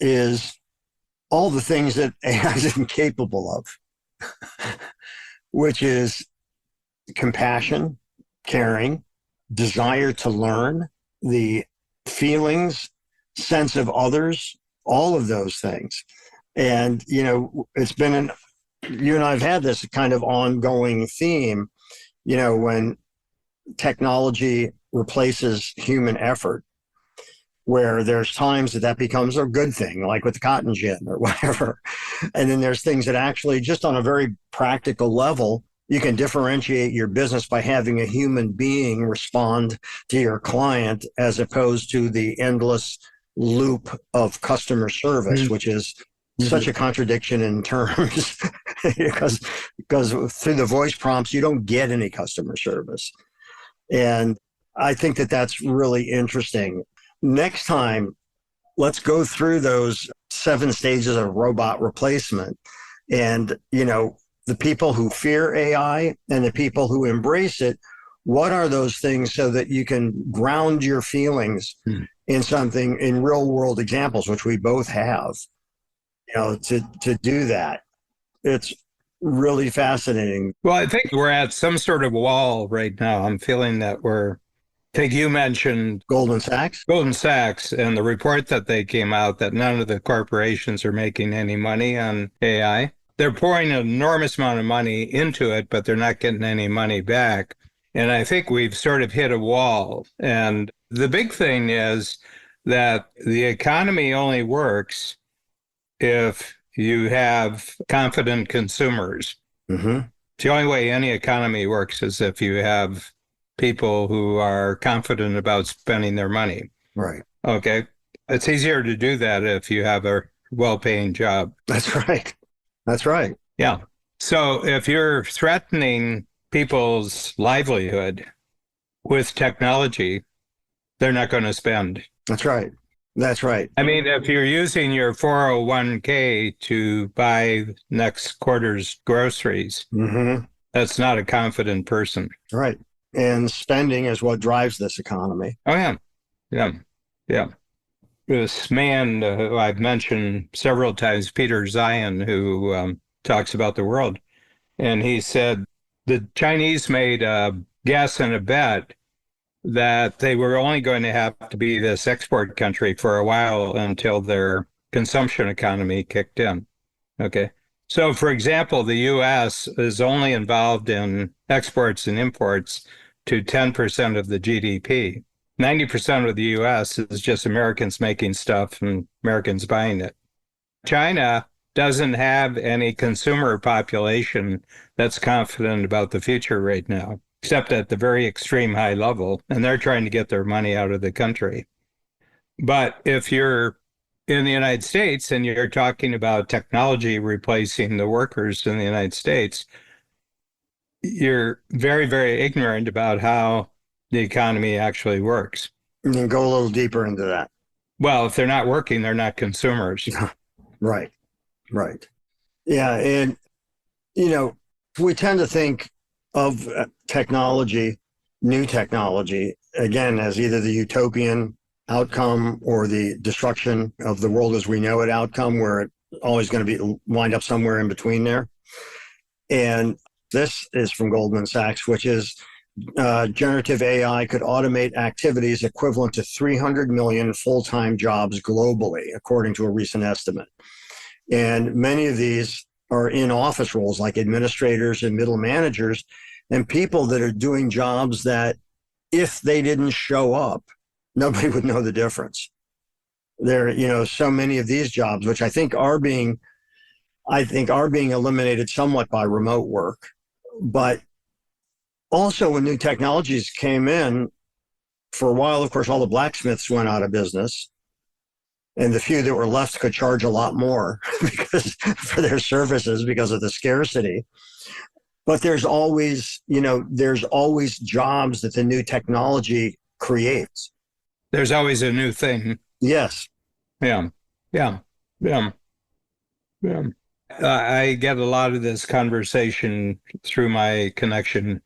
is all the things that AI is incapable of, which is compassion, caring, desire to learn, the feelings, sense of others, all of those things. And, it's been you and I have had this kind of ongoing theme, when technology replaces human effort, where there's times that becomes a good thing, like with the cotton gin or whatever. And then there's things that actually, just on a very practical level, you can differentiate your business by having a human being respond to your client as opposed to the endless loop of customer service, which is such a contradiction in terms because through the voice prompts, you don't get any customer service. And I think that that's really interesting. Next time, let's go through those 7 stages of robot replacement. And, the people who fear AI and the people who embrace it, what are those things so that you can ground your feelings in something, in real world examples, which we both have, to do that. It's really fascinating. Well, I think we're at some sort of wall right now. I'm feeling that I think you mentioned Goldman Sachs? Goldman Sachs and the report that they came out that none of the corporations are making any money on AI. They're pouring an enormous amount of money into it, but they're not getting any money back. And I think we've sort of hit a wall. And the big thing is that the economy only works if you have confident consumers. Mm-hmm. The only way any economy works is if you have people who are confident about spending their money. Right. Okay. It's easier to do that if you have a well-paying job. That's right. That's right. Yeah. So if you're threatening people's livelihood with technology, they're not going to spend. That's right. That's right. I mean, if you're using your 401k to buy next quarter's groceries, Mm-hmm. that's not a confident person. Right. And spending is what drives this economy. Oh, yeah. Yeah. Yeah. This man who I've mentioned several times, Peter Zion, who talks about the world, and he said the Chinese made a guess and a bet that they were only going to have to be this export country for a while until their consumption economy kicked in. Okay. So, for example, the U.S. is only involved in exports and imports to 10% of the GDP. 90% of the U.S. is just Americans making stuff and Americans buying it. China doesn't have any consumer population that's confident about the future right now, except at the very extreme high level, and they're trying to get their money out of the country. But if you're in the United States and you're talking about technology replacing the workers in the United States, you're very, very ignorant about how the economy actually works. And then go a little deeper into that. Well, if they're not working, they're not consumers. Right. Right. Yeah. And, you know, we tend to think of technology, new technology, again, as either the utopian outcome or the destruction of the world as we know it outcome, where it's always going to be wind up somewhere in between there. And this is from Goldman Sachs, which is generative AI could automate activities equivalent to 300 million full-time jobs globally, according to a recent estimate. And many of these are in office roles like administrators and middle managers and people that are doing jobs that if they didn't show up, nobody would know the difference. There, you know, so many of these jobs, which I think are being eliminated somewhat by remote work. But also when new technologies came in, for a while, of course, all the blacksmiths went out of business. And the few that were left could charge a lot more because for their services because of the scarcity. But there's always jobs that the new technology creates. There's always a new thing. Yes. Yeah. Yeah. Yeah. Yeah. I get a lot of this conversation through my connection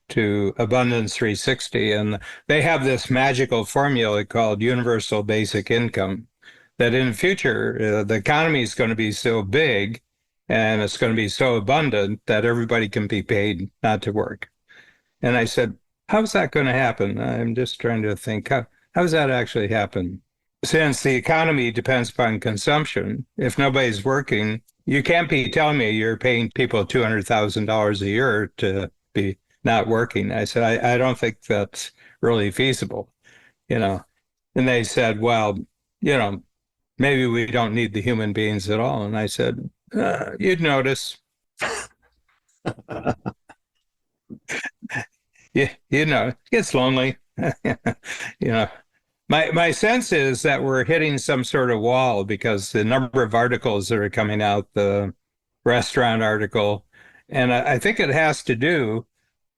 to Abundance 360, and they have this magical formula called universal basic income. That in the future, the economy is going to be so big and it's going to be so abundant that everybody can be paid not to work. And I said, how's that going to happen? I'm just trying to think, how does that actually happen? Since the economy depends upon consumption, if nobody's working, you can't be telling me you're paying people $200,000 a year to be not working. I said, I don't think that's really feasible, you know. And they said, well, you know, maybe we don't need the human beings at all. And I said, you'd notice. You know, it gets lonely. You know, my sense is that we're hitting some sort of wall because the number of articles that are coming out, the restaurant article, and I think it has to do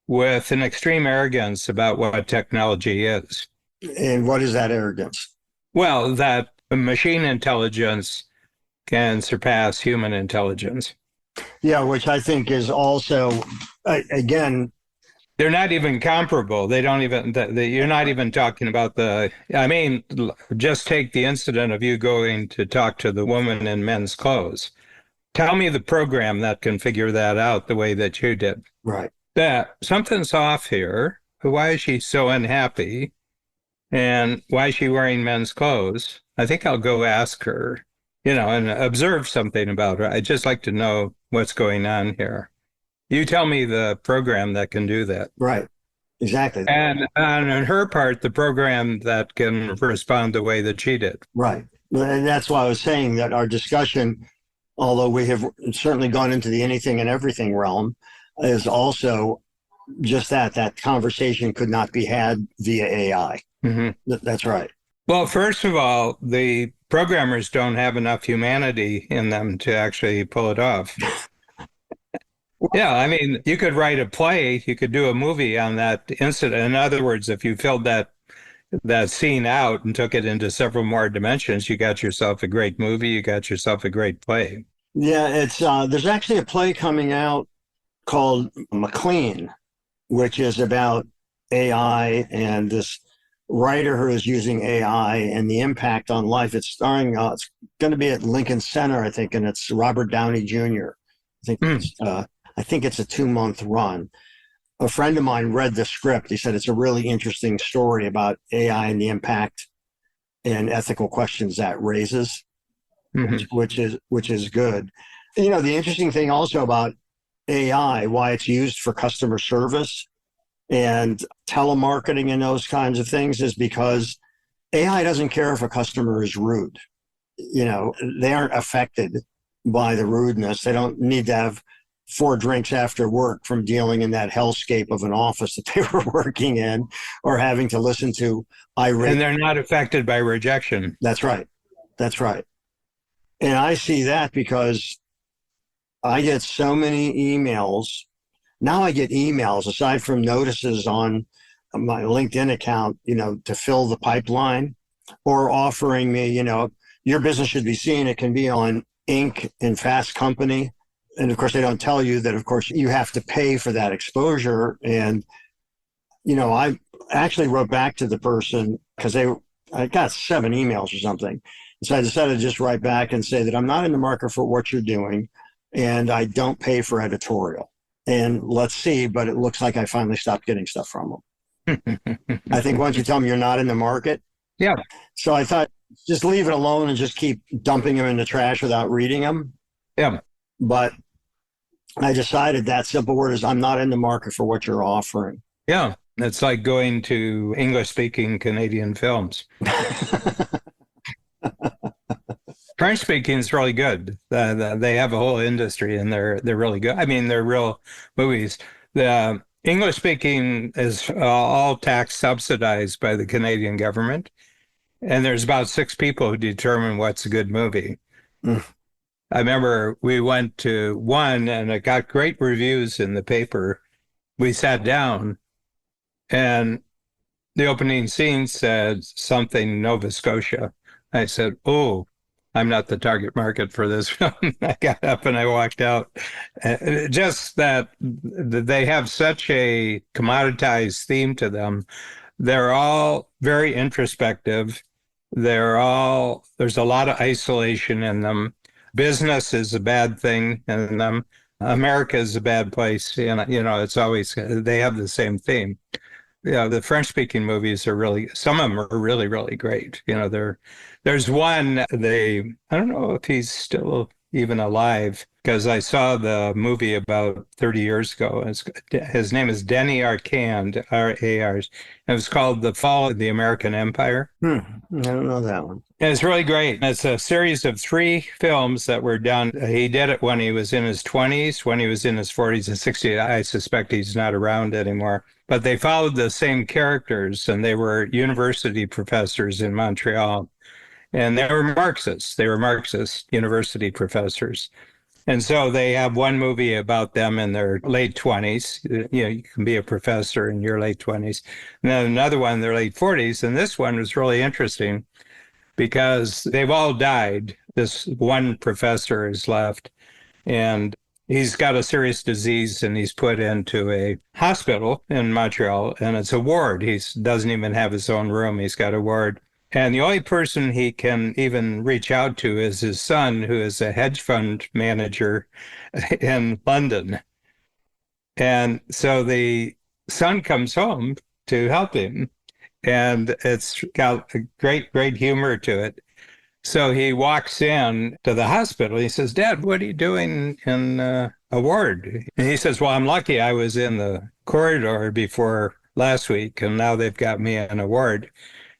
with an extreme arrogance about what technology is. And what is that arrogance? Well, that machine intelligence can surpass human intelligence. Yeah, which I think is also, again, they're not even comparable. They don't even, you're not even talking about I mean, just take the incident of you going to talk to the woman in men's clothes. tell me the program that can figure that out the way that you did. Right. That something's off here. Why is she so unhappy? And why is she wearing men's clothes? I think I'll go ask her, and observe something about her. I'd just like to know what's going on here. You tell me the program that can do that. Right. Exactly. And on her part, the program that can respond the way that she did. Right. And that's why I was saying that our discussion, although we have certainly gone into the anything and everything realm, is also just that conversation could not be had via AI. Mm-hmm. That's right. Well, first of all, the programmers don't have enough humanity in them to actually pull it off. Yeah, I mean, you could write a play, you could do a movie on that incident. In other words, if you filled that scene out and took it into several more dimensions, you got yourself a great movie, you got yourself a great play. Yeah, it's there's actually a play coming out called McLean, which is about AI and this writer who is using AI and the impact on life. It's starring, it's going to be at Lincoln Center, I think, and it's Robert Downey Jr. I think it's a 2-month run. A friend of mine read the script. He said it's a really interesting story about AI and the impact and ethical questions that raises, which is good. The interesting thing also about AI, why it's used for customer service and telemarketing and those kinds of things, is because AI doesn't care if a customer is rude. They aren't affected by the rudeness. They don't need to have 4 drinks after work from dealing in that hellscape of an office that they were working in, or having to listen to irate. And they're not affected by rejection. That's right. That's right. And I see that because I get so many emails. Now I get emails, aside from notices on my LinkedIn account, to fill the pipeline, or offering me, your business should be seen. It can be on Inc. and Fast Company. And of course, they don't tell you that, of course, you have to pay for that exposure. And, I actually wrote back to the person because I got 7 emails or something. So I decided to just write back and say that I'm not in the market for what you're doing, and I don't pay for editorial. And let's see, but it looks like I finally stopped getting stuff from them. I think once you tell them you're not in the market. Yeah. So I thought, just leave it alone and just keep dumping them in the trash without reading them. Yeah. But I decided that simple word is I'm not in the market for what you're offering. Yeah. It's like going to English-speaking Canadian films. French-speaking is really good. They have a whole industry, and they're really good. I mean, they're real movies. The English-speaking is all tax subsidized by the Canadian government, and there's about 6 people who determine what's a good movie. I remember we went to one, and it got great reviews in the paper. We sat down, and the opening scene said something Nova Scotia. I said, "Oh, I'm not the target market for this film." I got up and I walked out. Just that they have such a commoditized theme to them. They're all very introspective. There's a lot of isolation in them. Business is a bad thing in them. America is a bad place. And, it's always, they have the same theme. The French-speaking movies are really, some of them are really, really great. There's one, I don't know if he's still even alive, because I saw the movie about 30 years ago. His name is Denny Arcand, R-A-R. It was called The Fall of the American Empire. I don't know that one. And it's really great. It's a series of 3 films that were done. He did it when he was in his 20s, when he was in his 40s and 60s. I suspect he's not around anymore. But they followed the same characters, and they were university professors in Montreal. And they were Marxists. They were Marxist university professors. And so they have one movie about them in their late 20s. You can be a professor in your late 20s. And then another one in their late 40s. And this one was really interesting because they've all died. This one professor is left, and he's got a serious disease, and he's put into a hospital in Montreal, and it's a ward. He doesn't even have his own room. He's got a ward. And the only person he can even reach out to is his son, who is a hedge fund manager in London. And so the son comes home to help him, and it's got a great, great humor to it. So he walks in to the hospital. He says, Dad, what are you doing in a ward? And he says, well, I'm lucky I was in the corridor before last week, and now they've got me in a ward.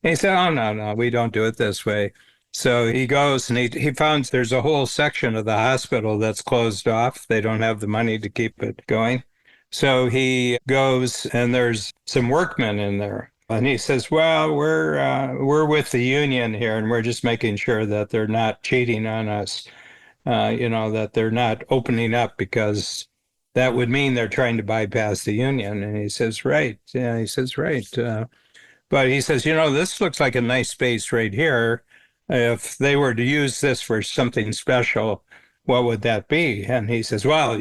And he said, oh, no, no, we don't do it this way. So he goes and he finds there's a whole section of the hospital that's closed off. They don't have the money to keep it going. So he goes and there's some workmen in there. And he says, well, we're with the union here, and we're just making sure that they're not cheating on us, that they're not opening up because that would mean they're trying to bypass the union. And he says, right. Yeah, he says, right. But he says, this looks like a nice space right here. If they were to use this for something special, what would that be? And he says, well,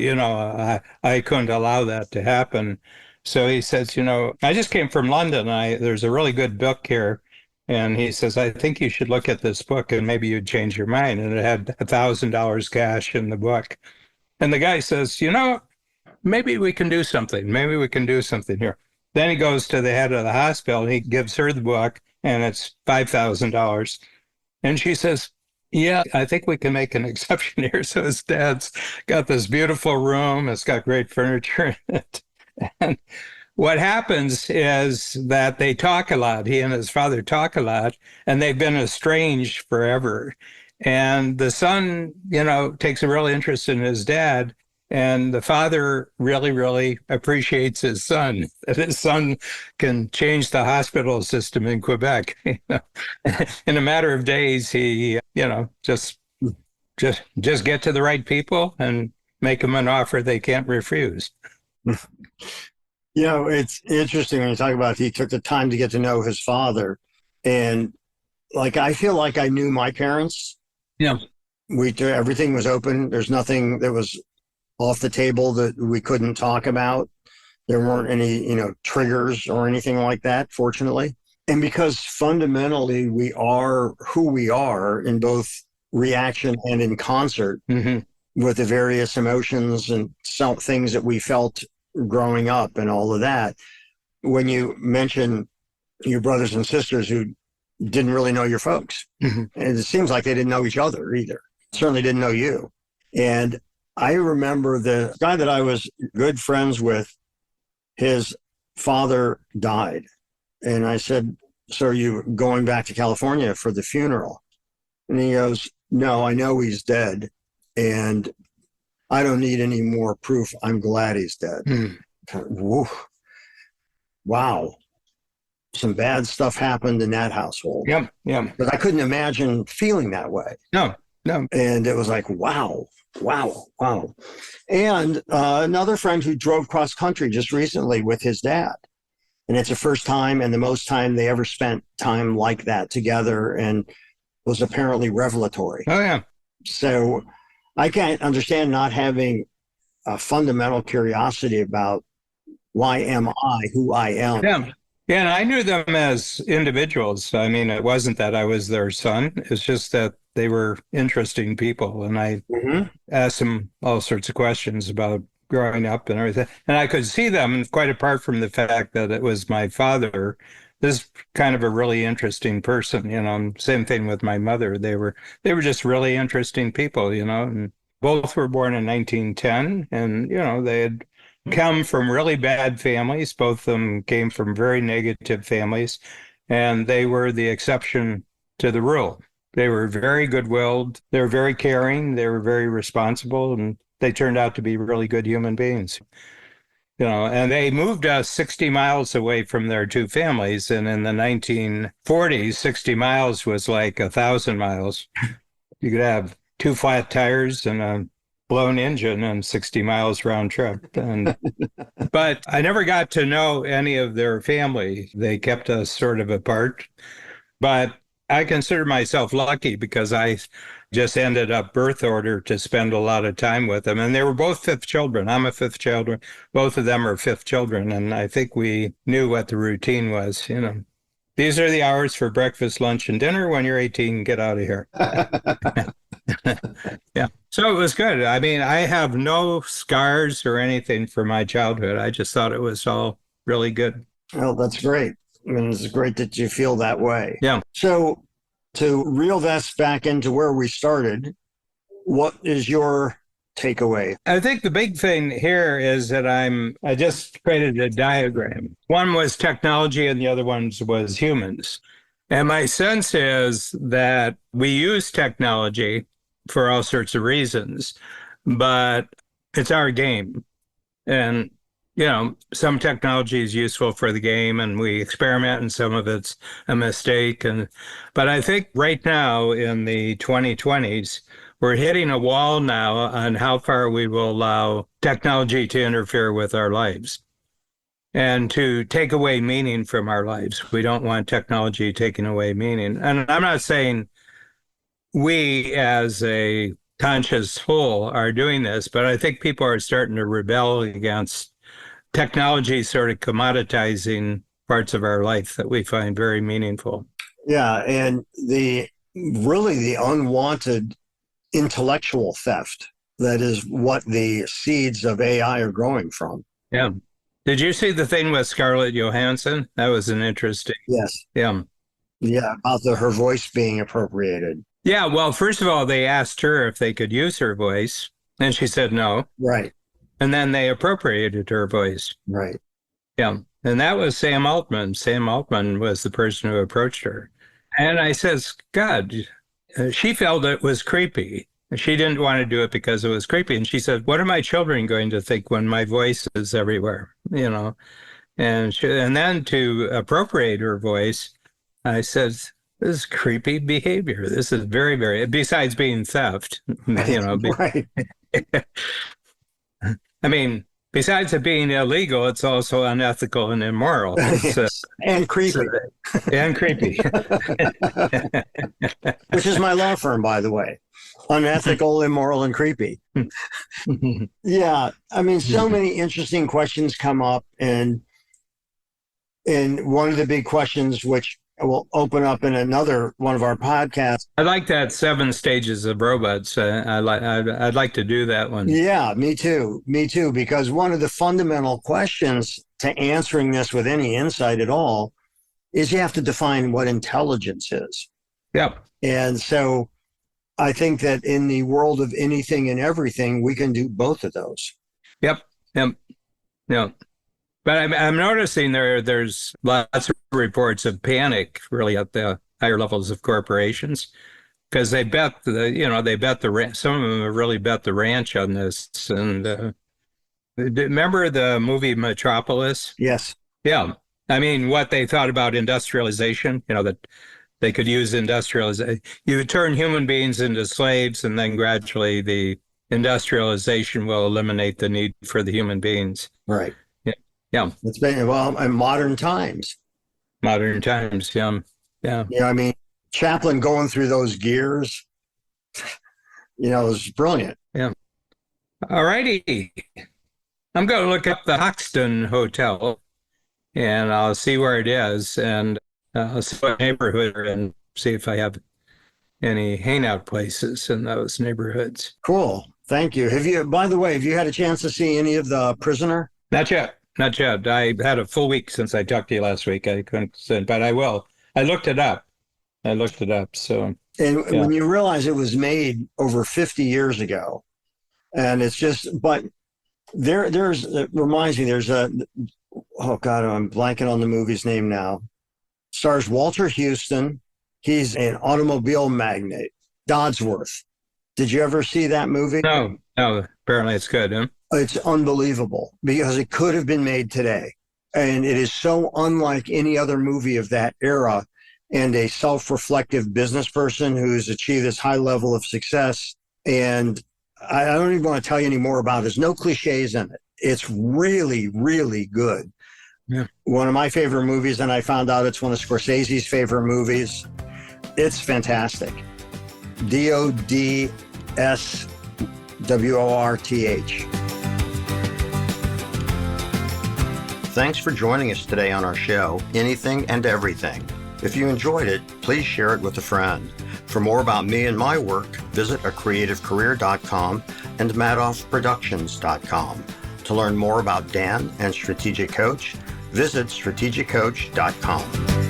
I couldn't allow that to happen. So he says, I just came from London. There's a really good book here. And he says, I think you should look at this book and maybe you'd change your mind. And it had $1,000 cash in the book. And the guy says, maybe we can do something. Maybe we can do something here. Then he goes to the head of the hospital. He gives her the book, and it's $5,000. And she says, yeah, I think we can make an exception here. So his dad's got this beautiful room. It's got great furniture in it. And what happens is that they talk a lot. He and his father talk a lot, and they've been estranged forever. And the son, takes a real interest in his dad. And the father really, really appreciates his son, that his son can change the hospital system in Quebec. In a matter of days, he, just get to the right people and make them an offer they can't refuse. It's interesting when you talk about he took the time to get to know his father. And I feel like I knew my parents. Yeah. Everything was open. There's nothing that was off the table that we couldn't talk about. There weren't any, triggers or anything like that, fortunately. And because fundamentally we are who we are in both reaction and in concert with the various emotions and some things that we felt growing up and all of that. When you mention your brothers and sisters who didn't really know your folks, and it seems like they didn't know each other either, certainly didn't know you. And I remember the guy that I was good friends with, his father died. And I said, so are you going back to California for the funeral? And he goes, no, I know he's dead. And I don't need any more proof. I'm glad he's dead. Woo. Wow. Some bad stuff happened in that household. Yeah. But I couldn't imagine feeling that way. No. And it was like, wow. And another friend who drove cross country just recently with his dad. And it's the first time and the most time they ever spent time like that together, and was apparently revelatory. Oh, yeah. So I can't understand not having a fundamental curiosity about why am I who I am. Yeah, and I knew them as individuals. I mean, it wasn't that I was their son. It's just that they were interesting people. And I asked them all sorts of questions about growing up and everything. And I could see them, quite apart from the fact that it was my father, this kind of a really interesting person, same thing with my mother. They were just really interesting people, and both were born in 1910, and, they had come from really bad families. Both of them came from very negative families, and they were the exception to the rule. They were very good-willed. They were very caring. They were very responsible, and they turned out to be really good human beings. And they moved us 60 miles away from their two families. And in the 1940s, 60 miles was like 1,000 miles. You could have two flat tires and a blown engine and 60 miles round trip. But I never got to know any of their family. They kept us sort of apart. But I consider myself lucky because I just ended up birth order to spend a lot of time with them. And they were both fifth children. I'm a fifth child. Both of them are fifth children. And I think we knew what the routine was, these are the hours for breakfast, lunch, and dinner. When you're 18, get out of here. Yeah. So it was good. I mean, I have no scars or anything from my childhood. I just thought it was all really good. Well, that's great. I mean, it's great that you feel that way. Yeah. So to reel this back into where we started, what is your takeaway? I think the big thing here is that I just created a diagram. One was technology and the other one was humans. And my sense is that we use technology for all sorts of reasons, but it's our game. And, some technology is useful for the game and we experiment and some of it's a mistake. But I think right now in the 2020s, we're hitting a wall now on how far we will allow technology to interfere with our lives and to take away meaning from our lives. We don't want technology taking away meaning. And I'm not saying we as a conscious whole are doing this, but I think people are starting to rebel against technology sort of commoditizing parts of our life that we find very meaningful. Yeah, and the unwanted intellectual theft that is what the seeds of AI are growing from. Yeah. Did you see the thing with Scarlett Johansson? That was an interesting. Yes. Yeah. Yeah, about her voice being appropriated. Yeah, well, first of all, they asked her if they could use her voice, and she said no. Right. And then they appropriated her voice. Right. Yeah. And that was Sam Altman. Sam Altman was the person who approached her. And I says, God, she felt it was creepy. She didn't want to do it because it was creepy. And she said, what are my children going to think when my voice is everywhere? And then to appropriate her voice, I said, this is creepy behavior. This is very, very, besides being theft, Right. I mean, besides it being illegal, it's also unethical and immoral. And creepy. And creepy. Which is my law firm, by the way. Unethical, immoral, and creepy. Yeah. I mean, so many interesting questions come up. And one of the big questions, which will open up in another one of our podcasts. I like that 7 stages of robots. I'd like to do that one. Yeah, me too. Me too. Because one of the fundamental questions to answering this with any insight at all is you have to define what intelligence is. Yep. And so I think that in the world of anything and everything, we can do both of those. Yep. But I'm noticing there's lots of reports of panic really at the higher levels of corporations because they bet some of them have really bet the ranch on this. And remember the movie Metropolis? Yes. Yeah. I mean, what they thought about industrialization, that they could use industrialization. You would turn human beings into slaves and then gradually the industrialization will eliminate the need for the human beings. Right. Yeah. It's been, in modern times. Modern times, yeah. Yeah, I mean, Chaplin going through those gears, it was brilliant. Yeah. All righty. I'm going to look up the Hoxton Hotel and I'll see where it is and I'll see what neighborhood and see if I have any hangout places in those neighborhoods. Cool. Thank you. By the way, have you had a chance to see any of The Prisoner? Not yet. I had a full week since I talked to you last week. I couldn't send, but I will. I looked it up. So. And when you realize it was made over 50 years ago, and it's just, but it reminds me, oh God, I'm blanking on the movie's name now. Stars Walter Houston. He's an automobile magnate. Dodsworth. Did you ever see that movie? No. Apparently it's good, huh? It's unbelievable because it could have been made today. And it is so unlike any other movie of that era. And a self-reflective business person who's achieved this high level of success. And I don't even want to tell you any more about it. There's no cliches in it. It's really, really good. Yeah. One of my favorite movies, and I found out it's one of Scorsese's favorite movies. It's fantastic. Dodsworth. Thanks for joining us today on our show, Anything and Everything. If you enjoyed it, please share it with a friend. For more about me and my work, visit acreativecareer.com and madoffproductions.com. To learn more about Dan and Strategic Coach, visit strategiccoach.com.